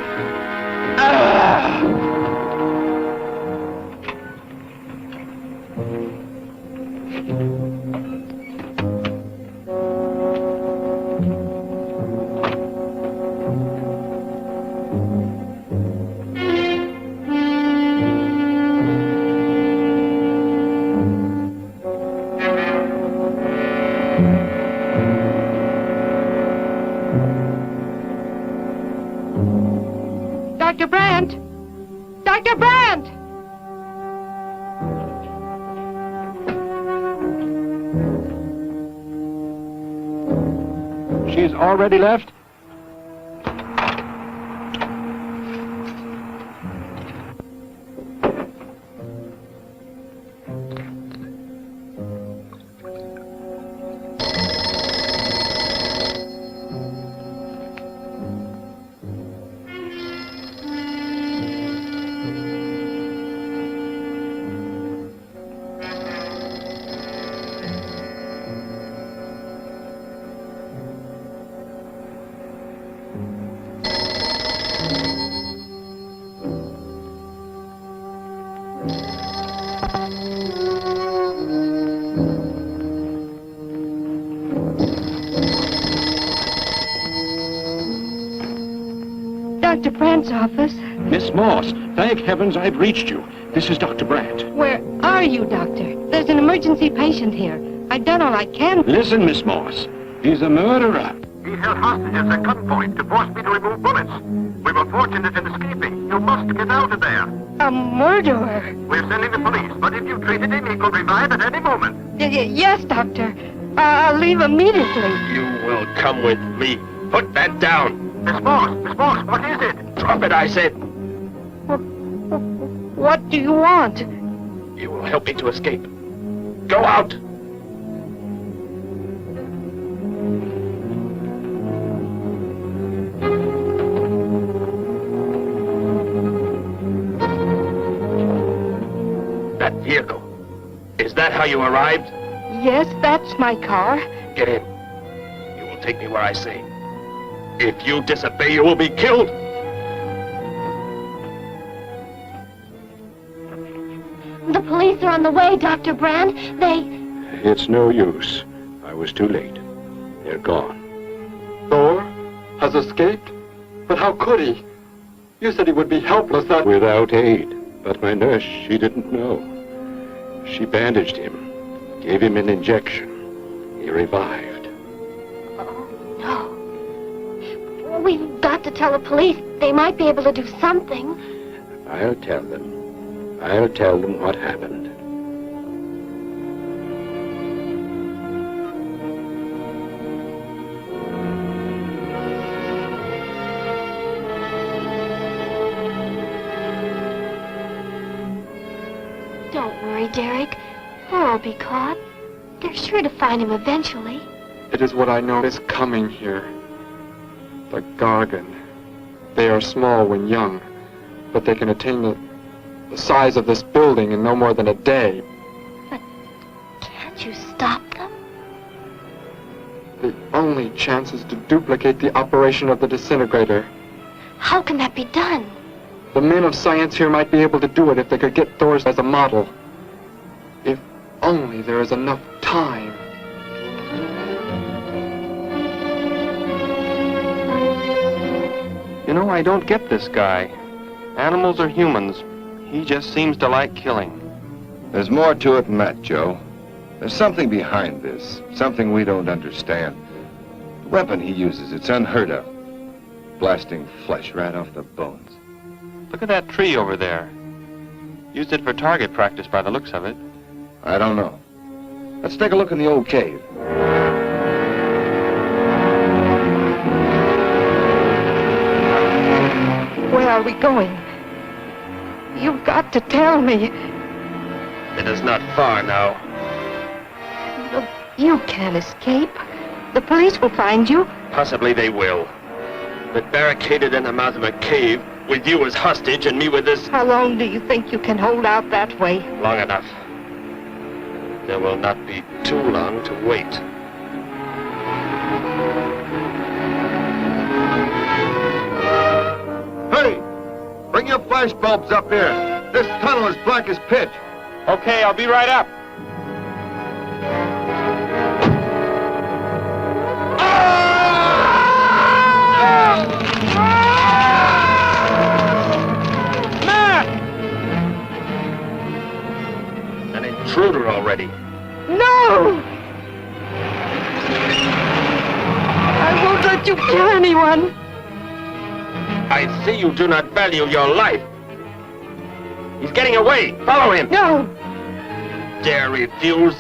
Dr. Brandt! Dr. Brandt! She's already left? Dr. Brandt's office. Miss Moss, thank heavens I've reached you. This is Dr. Brandt. Where are you, Doctor? There's an emergency patient here. I've done all I can. Listen, Miss Moss. He's a murderer. He held hostages at gunpoint to force me to remove bullets. We were fortunate in escaping. You must get out of there. A murderer? We're sending the police, but if you treated him, he could revive at any moment. Yes, Doctor. I'll leave immediately. You will come with me. Put that down. Miss Moss, what is it? Drop it, I said. What do you want? You will help me to escape. Go out. That vehicle. Is that how you arrived? Yes, that's my car. Get in. You will take me where I say. If you disobey, you will be killed. The police are on the way, Dr. Brand. It's no use. I was too late. They're gone. Thor has escaped? But how could he? You said he would be helpless that... Without aid. But my nurse, she didn't know. She bandaged him, gave him an injection. He revived. No. We've got to tell the police. They might be able to do something. I'll tell them. I'll tell them what happened. Don't worry, Derek. Thor will be caught. They're sure to find him eventually. It is what I know is coming here. The Gargan. They are small when young, but they can attain the size of this building in no more than a day. But can't you stop them? The only chance is to duplicate the operation of the disintegrator. How can that be done? The men of science here might be able to do it if they could get Thor's as a model. If only there is enough time. You know, I don't get this guy. Animals or humans, he just seems to like killing. There's more to it than that, Joe. There's something behind this, something we don't understand. The weapon he uses, it's unheard of. Blasting flesh right off the bones. Look at that tree over there. Used it for target practice by the looks of it. I don't know. Let's take a look in the old cave. Where are we going? You've got to tell me. It is not far now. You can't escape. The police will find you. Possibly they will. But barricaded in the mouth of a cave, with you as hostage and me with this... How long do you think you can hold out that way? Long enough. There will not be too long to wait. Hey! Bring your flash bulbs up here. This tunnel is black as pitch. Okay, I'll be right up. An intruder already. No! I won't let you kill anyone. I see you do not value your life. He's getting away. Follow him. No. Dare refuse?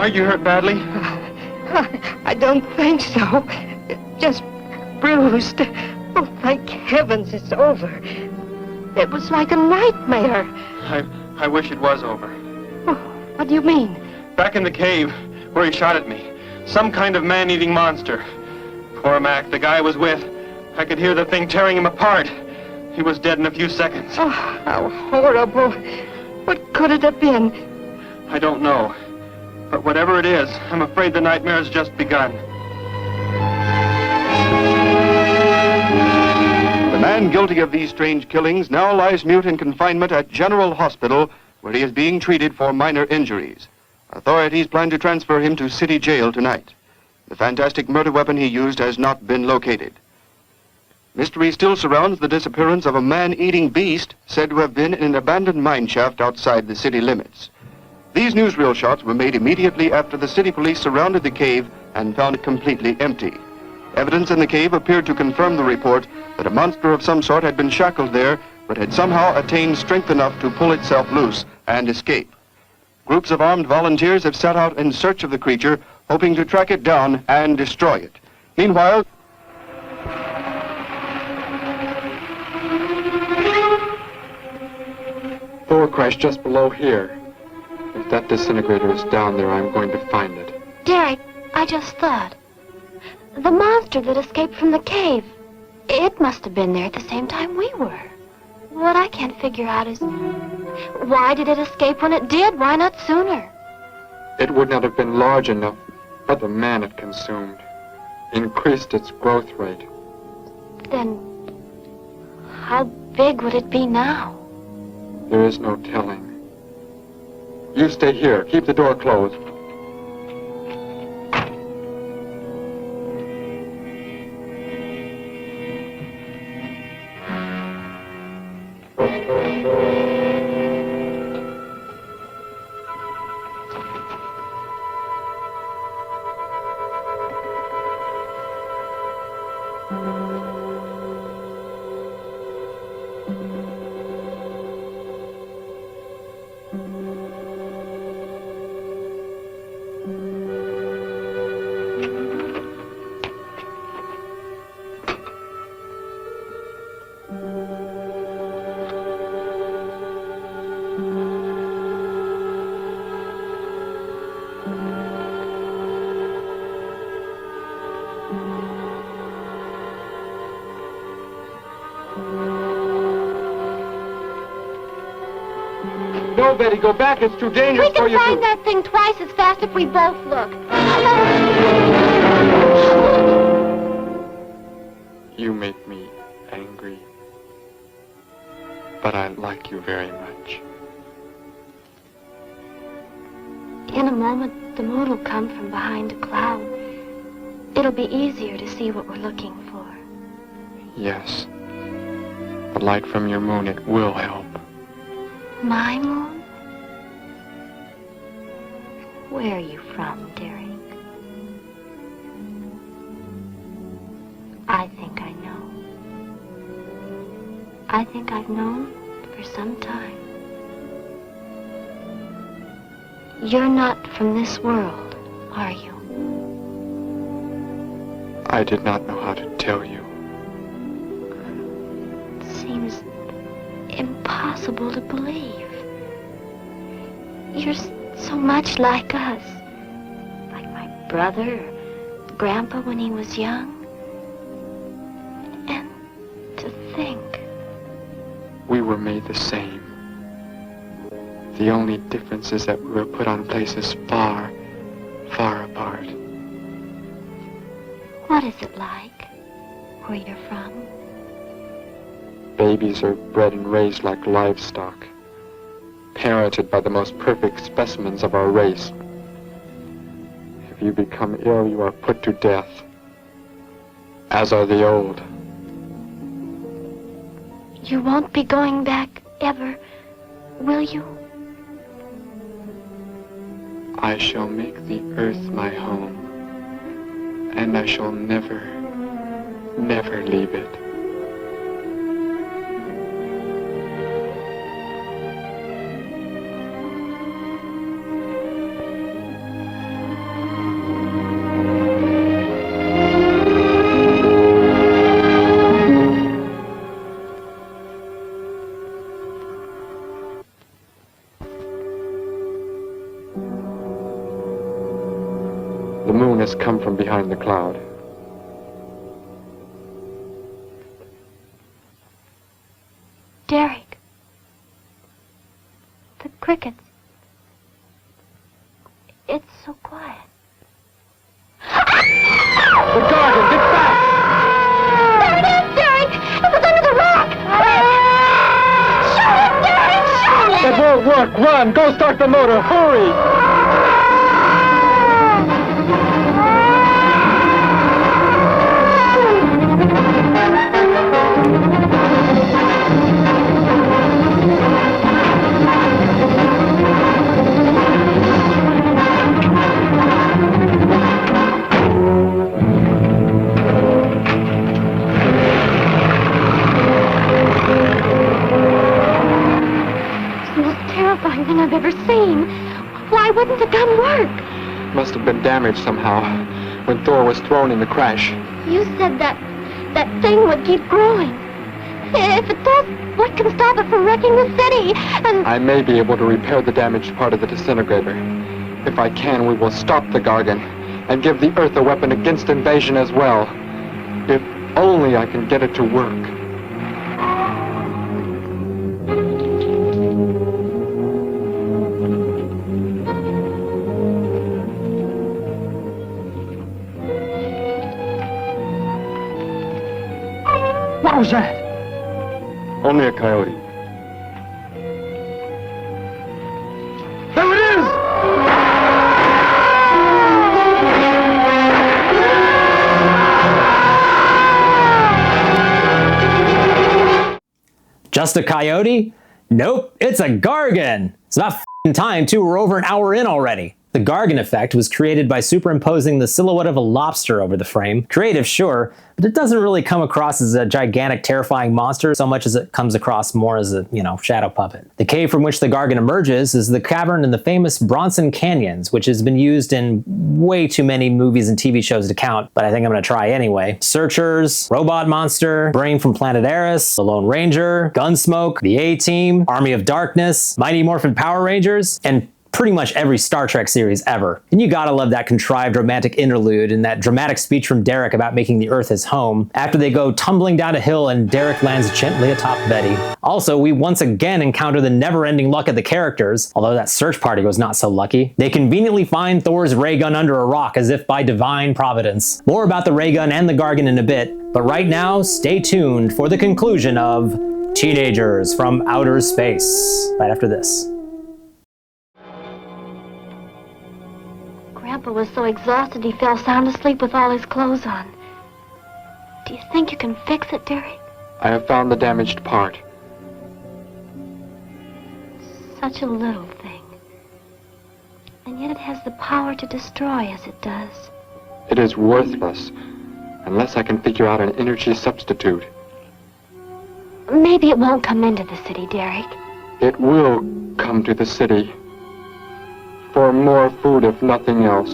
Are you hurt badly? I don't think so. Just bruised. Oh, thank heavens it's over. It was like a nightmare. I wish it was over. What do you mean? Back in the cave, where he shot at me. Some kind of man-eating monster. Poor Mac, the guy I was with. I could hear the thing tearing him apart. He was dead in a few seconds. Oh, how horrible. What could it have been? I don't know. But whatever it is, I'm afraid the nightmare has just begun. The man guilty of these strange killings now lies mute in confinement at General Hospital, where he is being treated for minor injuries. Authorities plan to transfer him to City Jail tonight. The fantastic murder weapon he used has not been located. Mystery still surrounds the disappearance of a man-eating beast said to have been in an abandoned mine shaft outside the city limits. These newsreel shots were made immediately after the city police surrounded the cave and found it completely empty. Evidence in the cave appeared to confirm the report that a monster of some sort had been shackled there, but had somehow attained strength enough to pull itself loose and escape. Groups of armed volunteers have set out in search of the creature, hoping to track it down and destroy it. Meanwhile, Door crashed just below here. If that disintegrator is down there, I'm going to find it. Derek, I just thought. The monster that escaped from the cave. It must have been there at the same time we were. What I can't figure out is, why did it escape when it did? Why not sooner? It would not have been large enough, but the man it consumed increased its growth rate. Then, how big would it be now? There is no telling. You stay here. Keep the door closed. No, Betty, go back. It's too dangerous for We you can find to... that thing twice as fast if we both look. You make me angry. But I like you very much. In a moment, the moon will come from behind a cloud. It'll be easier to see what we're looking for. Yes. The light from your moon, it will help. My moon? Where are you from, Derek? I think I know. I think I've known for some time. You're not from this world, are you? I did not know how to tell you. It seems impossible to believe. You're so much like us. Like my brother, or Grandpa when he was young. And to think. We were made the same. The only difference is that we were put on places far, far apart. What is it like, where you're from? Babies are bred and raised like livestock, parented by the most perfect specimens of our race. If you become ill, you are put to death, as are the old. You won't be going back ever, will you? I shall make the earth my home, and I shall never, never leave it. from behind the cloud. Derek. The crickets. It's so quiet. The Gargan, get back! There it is, Derek! It was under the rock! Shoot it, Derek! Shoot it! It won't work! Run! Go start the motor! Hurry! Thing I've ever seen. Why wouldn't the gun work? Must have been damaged somehow when Thor was thrown in the crash. You said that thing would keep growing. If it does, what can stop it from wrecking the city? And I may be able to repair the damaged part of the disintegrator. If I can, we will stop the Gargan and give the Earth a weapon against invasion as well. If only I can get it to work. What was that? Only a coyote. There it is! Just a coyote? Nope, it's a Gargan! It's about f***ing time too, we're over an hour in already. The Gargan effect was created by superimposing the silhouette of a lobster over the frame. Creative, sure, but it doesn't really come across as a gigantic, terrifying monster so much as it comes across more as a, shadow puppet. The cave from which the Gargan emerges is the cavern in the famous Bronson Canyons, which has been used in way too many movies and TV shows to count, but I think I'm gonna try anyway. Searchers, Robot Monster, Brain from Planet Eris, The Lone Ranger, Gunsmoke, The A-Team, Army of Darkness, Mighty Morphin Power Rangers, and pretty much every Star Trek series ever. And you gotta love that contrived romantic interlude and that dramatic speech from Derek about making the Earth his home, after they go tumbling down a hill and Derek lands gently atop Betty. Also, we once again encounter the never-ending luck of the characters, although that search party was not so lucky. They conveniently find Thor's ray gun under a rock as if by divine providence. More about the ray gun and the Gargan in a bit, but right now, stay tuned for the conclusion of Teenagers from Outer Space, right after this. Grandpa was so exhausted he fell sound asleep with all his clothes on. Do you think you can fix it, Derek? I have found the damaged part. Such a little thing. And yet it has the power to destroy as it does. It is worthless unless I can figure out an energy substitute. Maybe it won't come into the city, Derek. It will come to the city. For more food, if nothing else.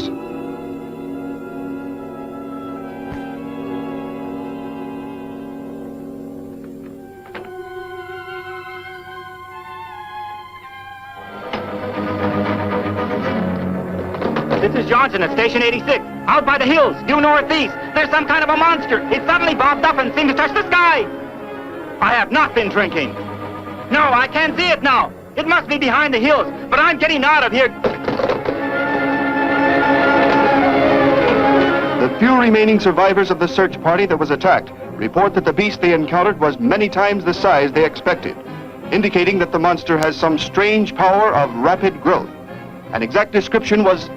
This is Johnson at Station 86. Out by the hills, due northeast. There's some kind of a monster. It suddenly bobbed up and seemed to touch the sky. I have not been drinking. No, I can't see it now. It must be behind the hills, but I'm getting out of here. The few remaining survivors of the search party that was attacked report that the beast they encountered was many times the size they expected, indicating that the monster has some strange power of rapid growth. An exact description was...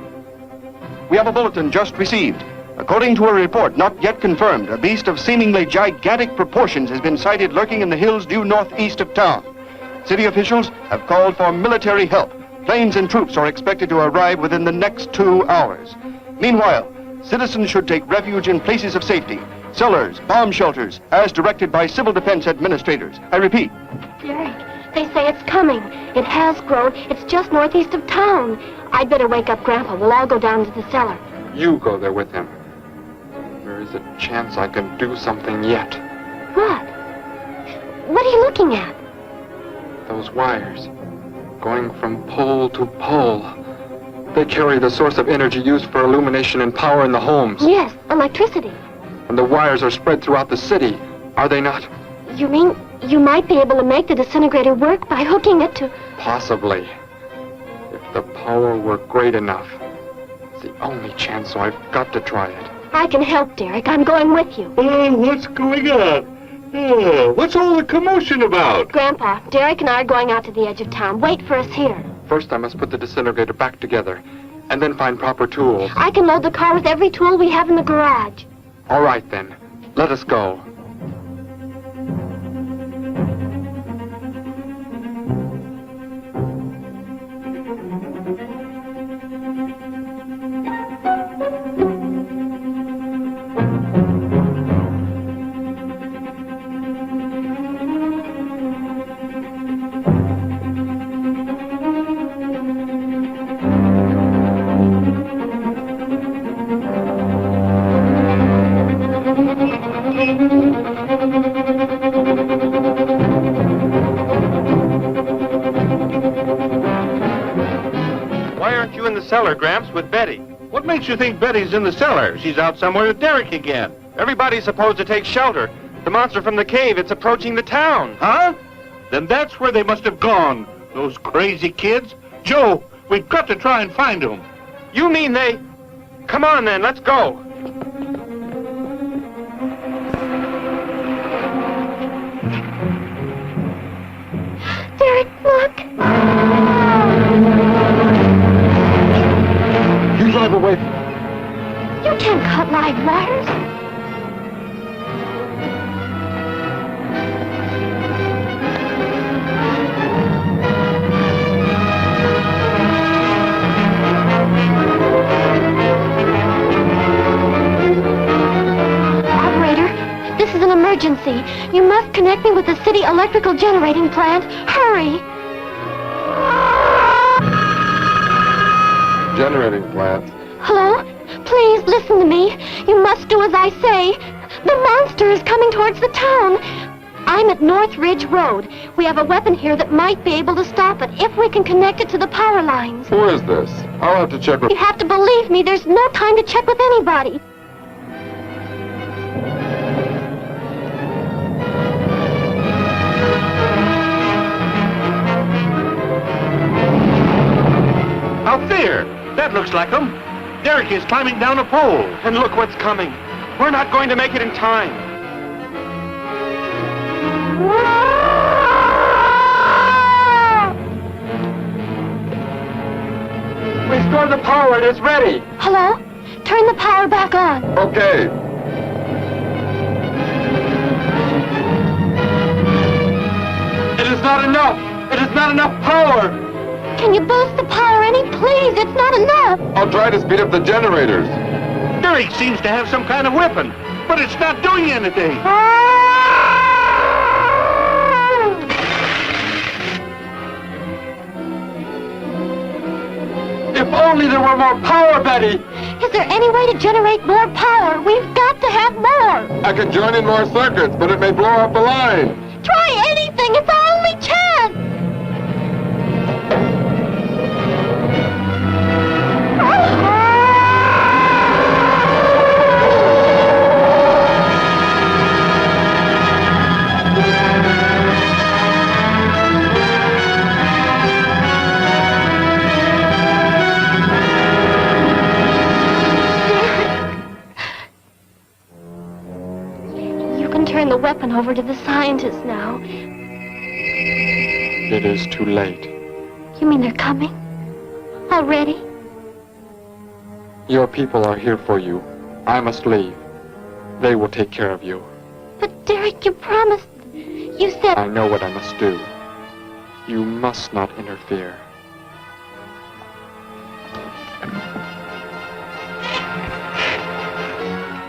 We have a bulletin just received. According to a report not yet confirmed, a beast of seemingly gigantic proportions has been sighted lurking in the hills due northeast of town. City officials have called for military help. Planes and troops are expected to arrive within the next 2 hours. Meanwhile, citizens should take refuge in places of safety, cellars, bomb shelters, as directed by civil defense administrators. I repeat. Derek, they say it's coming. It has grown. It's just northeast of town. I'd better wake up Grandpa. We'll all go down to the cellar. You go there with him. There is a chance I can do something yet. What? What are you looking at? Those wires, going from pole to pole. They carry the source of energy used for illumination and power in the homes. Yes, electricity. And the wires are spread throughout the city, are they not? You mean you might be able to make the disintegrator work by hooking it to... Possibly. If the power were great enough. It's the only chance, so I've got to try it. I can help, Derek. I'm going with you. Oh, what's going on? Oh, what's all the commotion about? Grandpa, Derek and I are going out to the edge of town. Wait for us here. First, I must put the disintegrator back together, and then find proper tools. I can load the car with every tool we have in the garage. All right, then. Let us go. Why aren't you in the cellar, Gramps, with Betty? What makes you think Betty's in the cellar? She's out somewhere with Derek again. Everybody's supposed to take shelter. The monster from the cave, it's approaching the town. Huh? Then that's where they must have gone. Those crazy kids. Joe, we've got to try and find them. You mean they... Come on, then, let's go. Derek, look. You drive away. You can't cut live wires. Operator, this is an emergency. You must connect me with the city electrical generating plant. Hurry! Generating plant. Hello? Please listen to me. You must do as I say. The monster is coming towards the town. I'm at North Ridge Road. We have a weapon here that might be able to stop it if we can connect it to the power lines. Who is this? I'll have to check with... You have to believe me. There's no time to check with anybody. Out there! That looks like them. Derek is climbing down a pole. And look what's coming. We're not going to make it in time. Restore the power. It is ready. Hello? Turn the power back on. Okay. It is not enough. It is not enough power. Can you boost the power any? Please, it's not enough. I'll try to speed up the generators. Derek seems to have some kind of weapon, but it's not doing anything. If only there were more power, Betty. Is there any way to generate more power? We've got to have more. I could join in more circuits, but it may blow up the line. Try anything. It's our only chance. Turn the weapon over to the scientists now. It is too late. You mean they're coming? Already? Your people are here for you. I must leave. They will take care of you. But Derek, you promised. You said... I know what I must do. You must not interfere.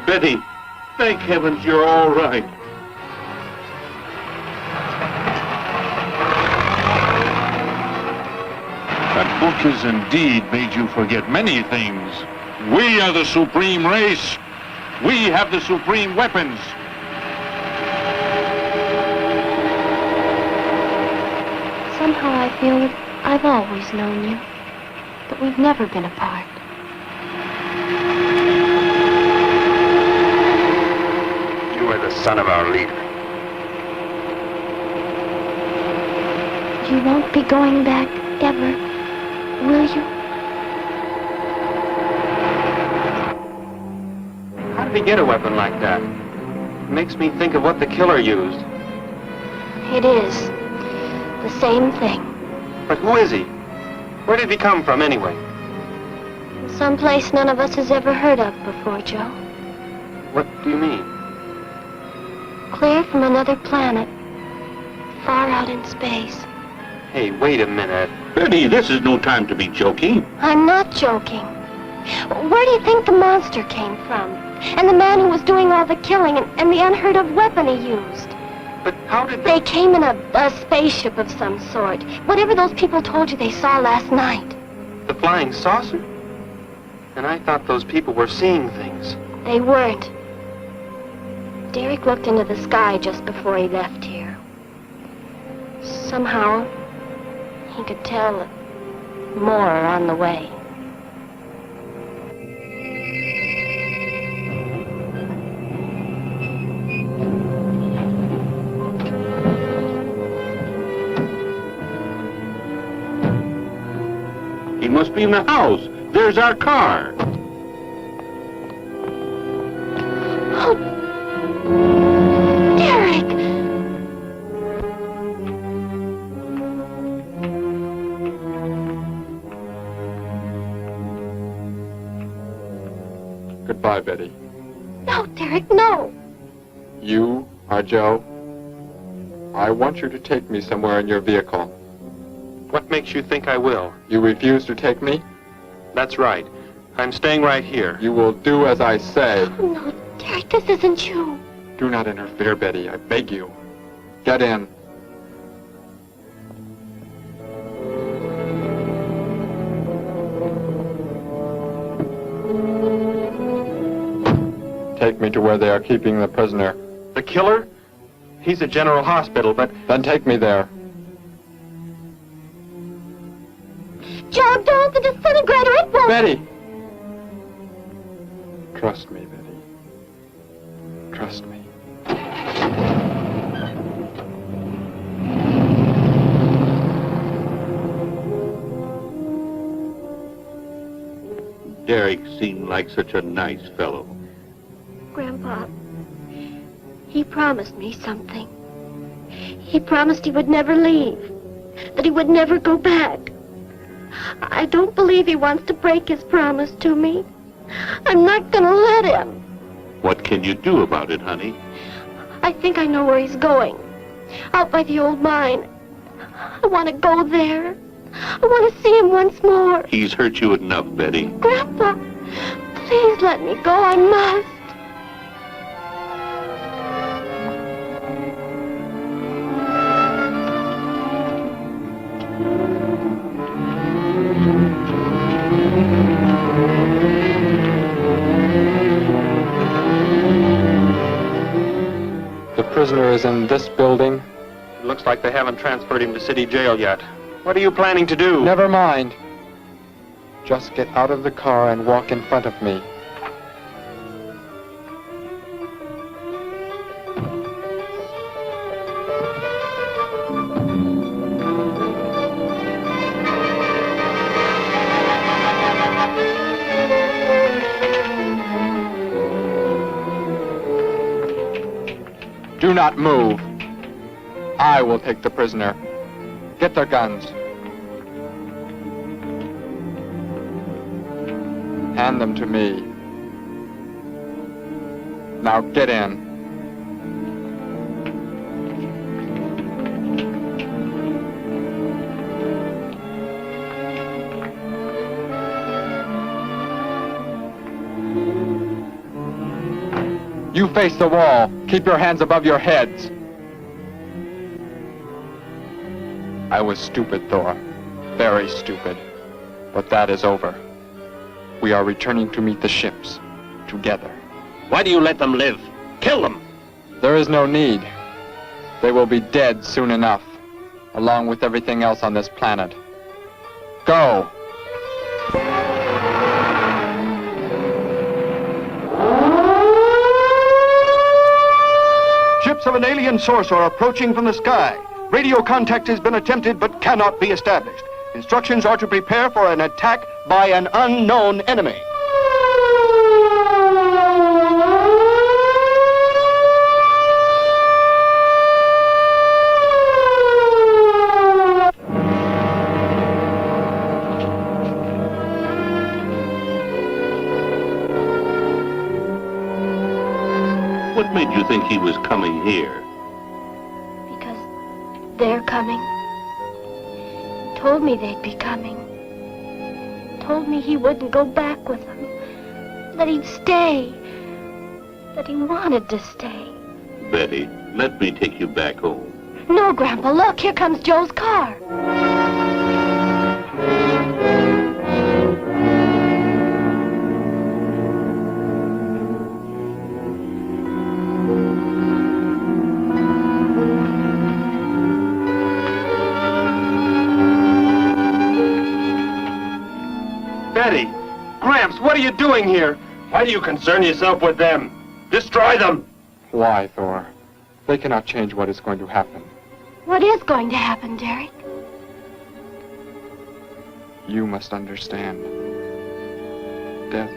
Betty, thank heavens you're all right. That book has indeed made you forget many things. We are the supreme race. We have the supreme weapons. Somehow I feel that I've always known you. But we've never been apart. You are the son of our leader. You won't be going back ever, will you? How did he get a weapon like that? It makes me think of what the killer used. It is. The same thing. But who is he? Where did he come from, anyway? Someplace none of us has ever heard of before, Joe. What do you mean? Clear from another planet. Far out in space. Hey, wait a minute. Betty, this is no time to be joking. I'm not joking. Where do you think the monster came from? And the man who was doing all the killing and the unheard of weapon he used? But how did they came in a spaceship of some sort. Whatever those people told you they saw last night. The flying saucer? And I thought those people were seeing things. They weren't. Derek looked into the sky just before he left here. Somehow, he could tell that more are on the way. He must be in the house. There's our car. Oh, Derek! Goodbye, Betty. No, Derek, no! You are Joe. I want you to take me somewhere in your vehicle. What makes you think I will? You refuse to take me? That's right. I'm staying right here. You will do as I say. Oh, no, Derek, this isn't you. Do not interfere, Betty. I beg you. Get in. Take me to where they are keeping the prisoner. The killer? He's at General Hospital, but... Then take me there. Joe, don't! The disintegrator, it won't... Betty! Trust me, Betty. Trust me. Derek seemed like such a nice fellow. Grandpa, he promised me something. He promised he would never leave, that he would never go back. I don't believe he wants to break his promise to me. I'm not gonna let him. What can you do about it, honey? I think I know where he's going. Out by the old mine. I want to go there. I want to see him once more. He's hurt you enough, Betty. Grandpa, please let me go. I must. The prisoner is in this building. It looks like they haven't transferred him to city jail yet. What are you planning to do? Never mind. Just get out of the car and walk in front of me. Do not move. I will take the prisoner. Get their guns. Hand them to me. Now get in. You face the wall. Keep your hands above your heads. I was stupid, Thor. Very stupid. But that is over. We are returning to meet the ships. Together. Why do you let them live? Kill them! There is no need. They will be dead soon enough. Along with everything else on this planet. Go! of an alien source are approaching from the sky. Radio contact has been attempted but cannot be established. Instructions are to prepare for an attack by an unknown enemy. What made you think he was coming here? They're coming. Told me they'd be coming. Told me he wouldn't go back with them. That he'd stay. That he wanted to stay. Betty, let me take you back home. No, Grandpa, look, here comes Joe's car. Betty! Gramps, what are you doing here? Why do you concern yourself with them? Destroy them! Why, Thor? They cannot change what is going to happen. What is going to happen, Derek? You must understand. Death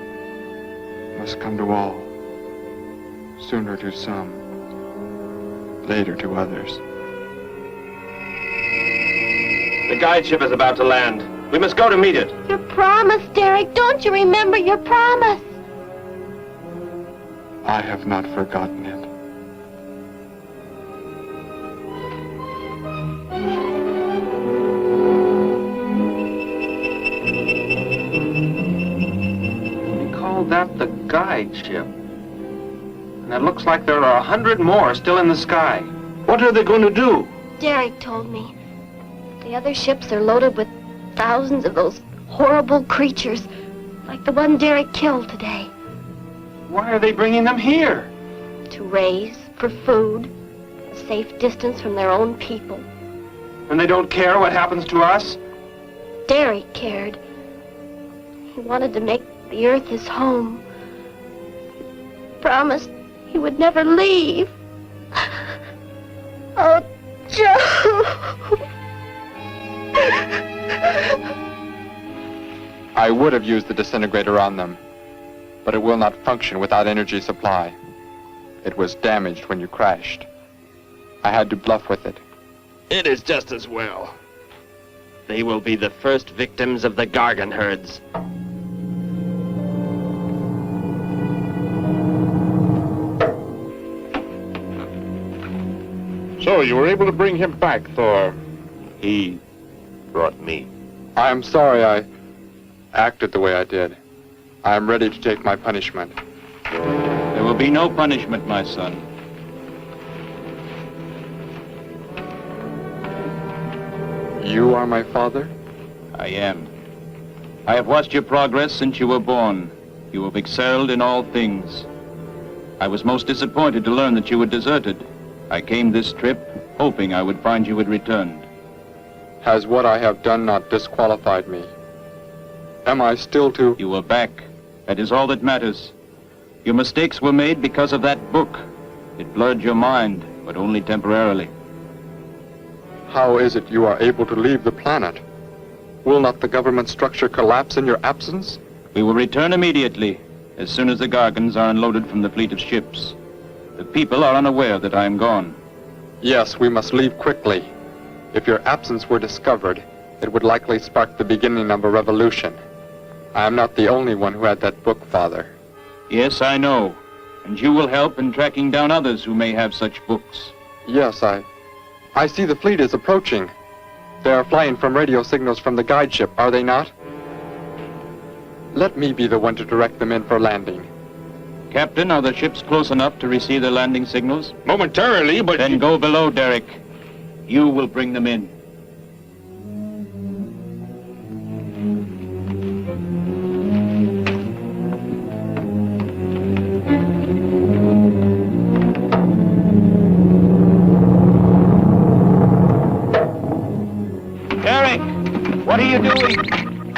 must come to all. Sooner to some, later to others. The guide ship is about to land. We must go to meet it. Your promise, Derek. Don't you remember your promise? I have not forgotten it. We call that the guide ship. And it looks like there are 100 more still in the sky. What are they going to do? Derek told me. The other ships are loaded with thousands of those horrible creatures, like the one Derek killed today. Why are they bringing them here? To raise, for food, a safe distance from their own people. And they don't care what happens to us? Derek cared. He wanted to make the earth his home. He promised he would never leave. Oh, Joe! I would have used the disintegrator on them, but it will not function without energy supply. It was damaged when you crashed. I had to bluff with it. It is just as well. They will be the first victims of the Gargan herds. So, you were able to bring him back, Thor? He brought me. I am sorry I acted the way I did. I am ready to take my punishment. There will be no punishment, my son. You are my father? I am. I have watched your progress since you were born. You have excelled in all things. I was most disappointed to learn that you had deserted. I came this trip hoping I would find you had returned. Has what I have done not disqualified me? Am I still to... You were back. That is all that matters. Your mistakes were made because of that book. It blurred your mind, but only temporarily. How is it you are able to leave the planet? Will not the government structure collapse in your absence? We will return immediately, as soon as the Gargans are unloaded from the fleet of ships. The people are unaware that I am gone. Yes, we must leave quickly. If your absence were discovered, it would likely spark the beginning of a revolution. I am not the only one who had that book, Father. Yes, I know. And you will help in tracking down others who may have such books. Yes, I see the fleet is approaching. They are flying from radio signals from the guide ship, are they not? Let me be the one to direct them in for landing. Captain, are the ships close enough to receive the landing signals? Momentarily, but... Then go below, Derek. You will bring them in. Derek! What are you doing?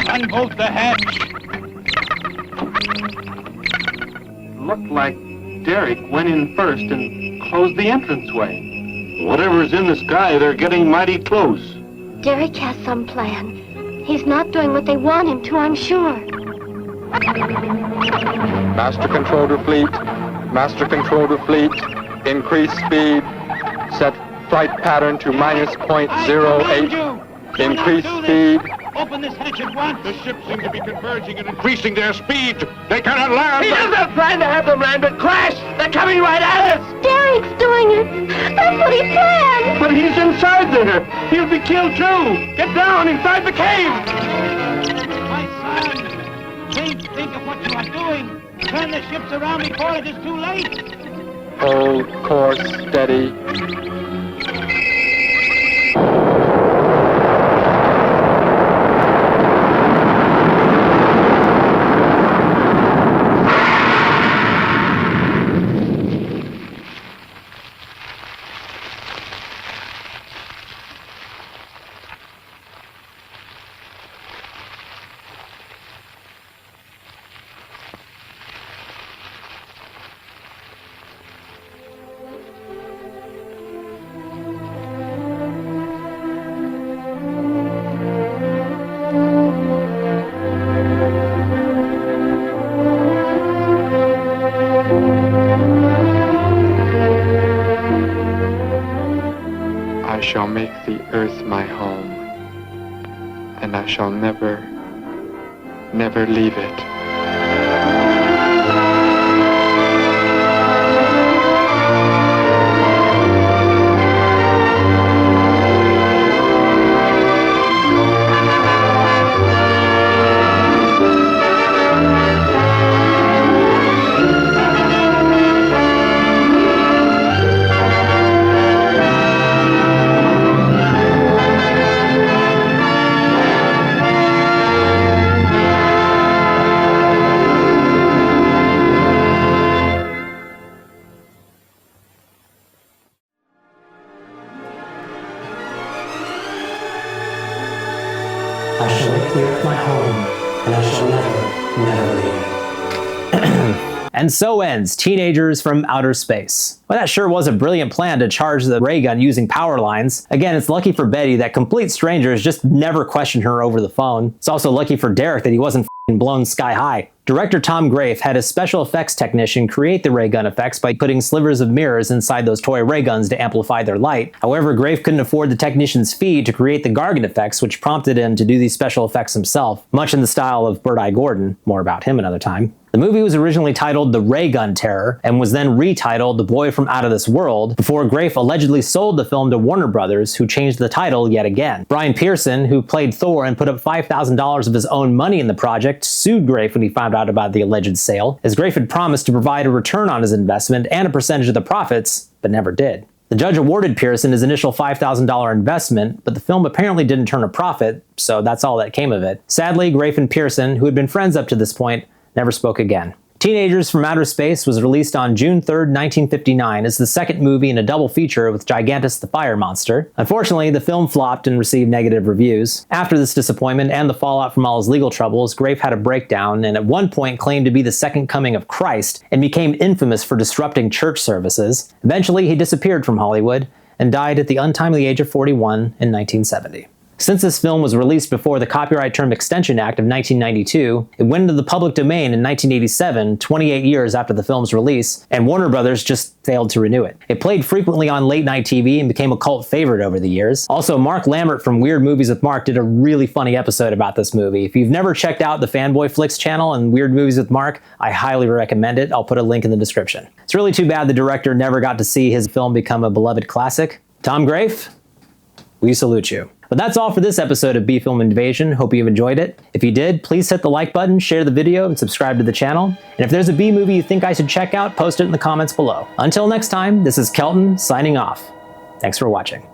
Unbolt the hatch! Looked like Derek went in first and closed the entranceway. Whatever's in the sky, they're getting mighty close. Derek has some plan. He's not doing what they want him to, I'm sure. Master control to fleet. Master control to fleet. Increase speed. Set flight pattern to -0.08. Increase speed. Open this hatch at once. The ships seem to be converging and increasing their speed. They cannot land. He doesn't plan to have them land, but crash! They're coming right at us! Derek's doing it! That's what he planned! But he's inside there. He'll be killed too. Get down inside the cave. My son! Think of what you are doing! Turn the ships around before it is too late! Hold course steady. I shall make the earth my home, and I shall never, never leave it. I shall make the earth my home, and I shall never, never leave it. And so ends Teenagers from Outer Space. Well, that sure was a brilliant plan to charge the ray gun using power lines. Again, it's lucky for Betty that complete strangers just never questioned her over the phone. It's also lucky for Derek that he wasn't blown sky high. Director Tom Grafe had a special effects technician create the ray gun effects by putting slivers of mirrors inside those toy ray guns to amplify their light. However, Grafe couldn't afford the technician's fee to create the Gargan effects, which prompted him to do these special effects himself, much in the style of Bird-Eye Gordon. More about him another time. The movie was originally titled The Ray Gun Terror and was then retitled The Boy from Out of This World before Grafe allegedly sold the film to Warner Brothers, who changed the title yet again. Brian Pearson, who played Thor and put up $5,000 of his own money in the project, sued Grafe when he found out about the alleged sale, as Grafe had promised to provide a return on his investment and a percentage of the profits, but never did. The judge awarded Pearson his initial $5,000 investment, but the film apparently didn't turn a profit, so that's all that came of it. Sadly, Grafe and Pearson, who had been friends up to this point, never spoke again. Teenagers from Outer Space was released on June 3rd, 1959 as the second movie in a double feature with Gigantus the Fire Monster. Unfortunately, the film flopped and received negative reviews. After this disappointment and the fallout from all his legal troubles, Grafe had a breakdown and at one point claimed to be the second coming of Christ and became infamous for disrupting church services. Eventually, he disappeared from Hollywood and died at the untimely age of 41 in 1970. Since this film was released before the Copyright Term Extension Act of 1992, it went into the public domain in 1987, 28 years after the film's release, and Warner Brothers just failed to renew it. It played frequently on late-night TV and became a cult favorite over the years. Also, Mark Lambert from Weird Movies with Mark did a really funny episode about this movie. If you've never checked out the Fanboy Flicks channel and Weird Movies with Mark, I highly recommend it. I'll put a link in the description. It's really too bad the director never got to see his film become a beloved classic. Tom Grafe, we salute you. But that's all for this episode of B-Film Invasion. Hope you've enjoyed it. If you did, please hit the like button, share the video, and subscribe to the channel. And if there's a B movie you think I should check out, post it in the comments below. Until next time, this is Kelton signing off. Thanks for watching.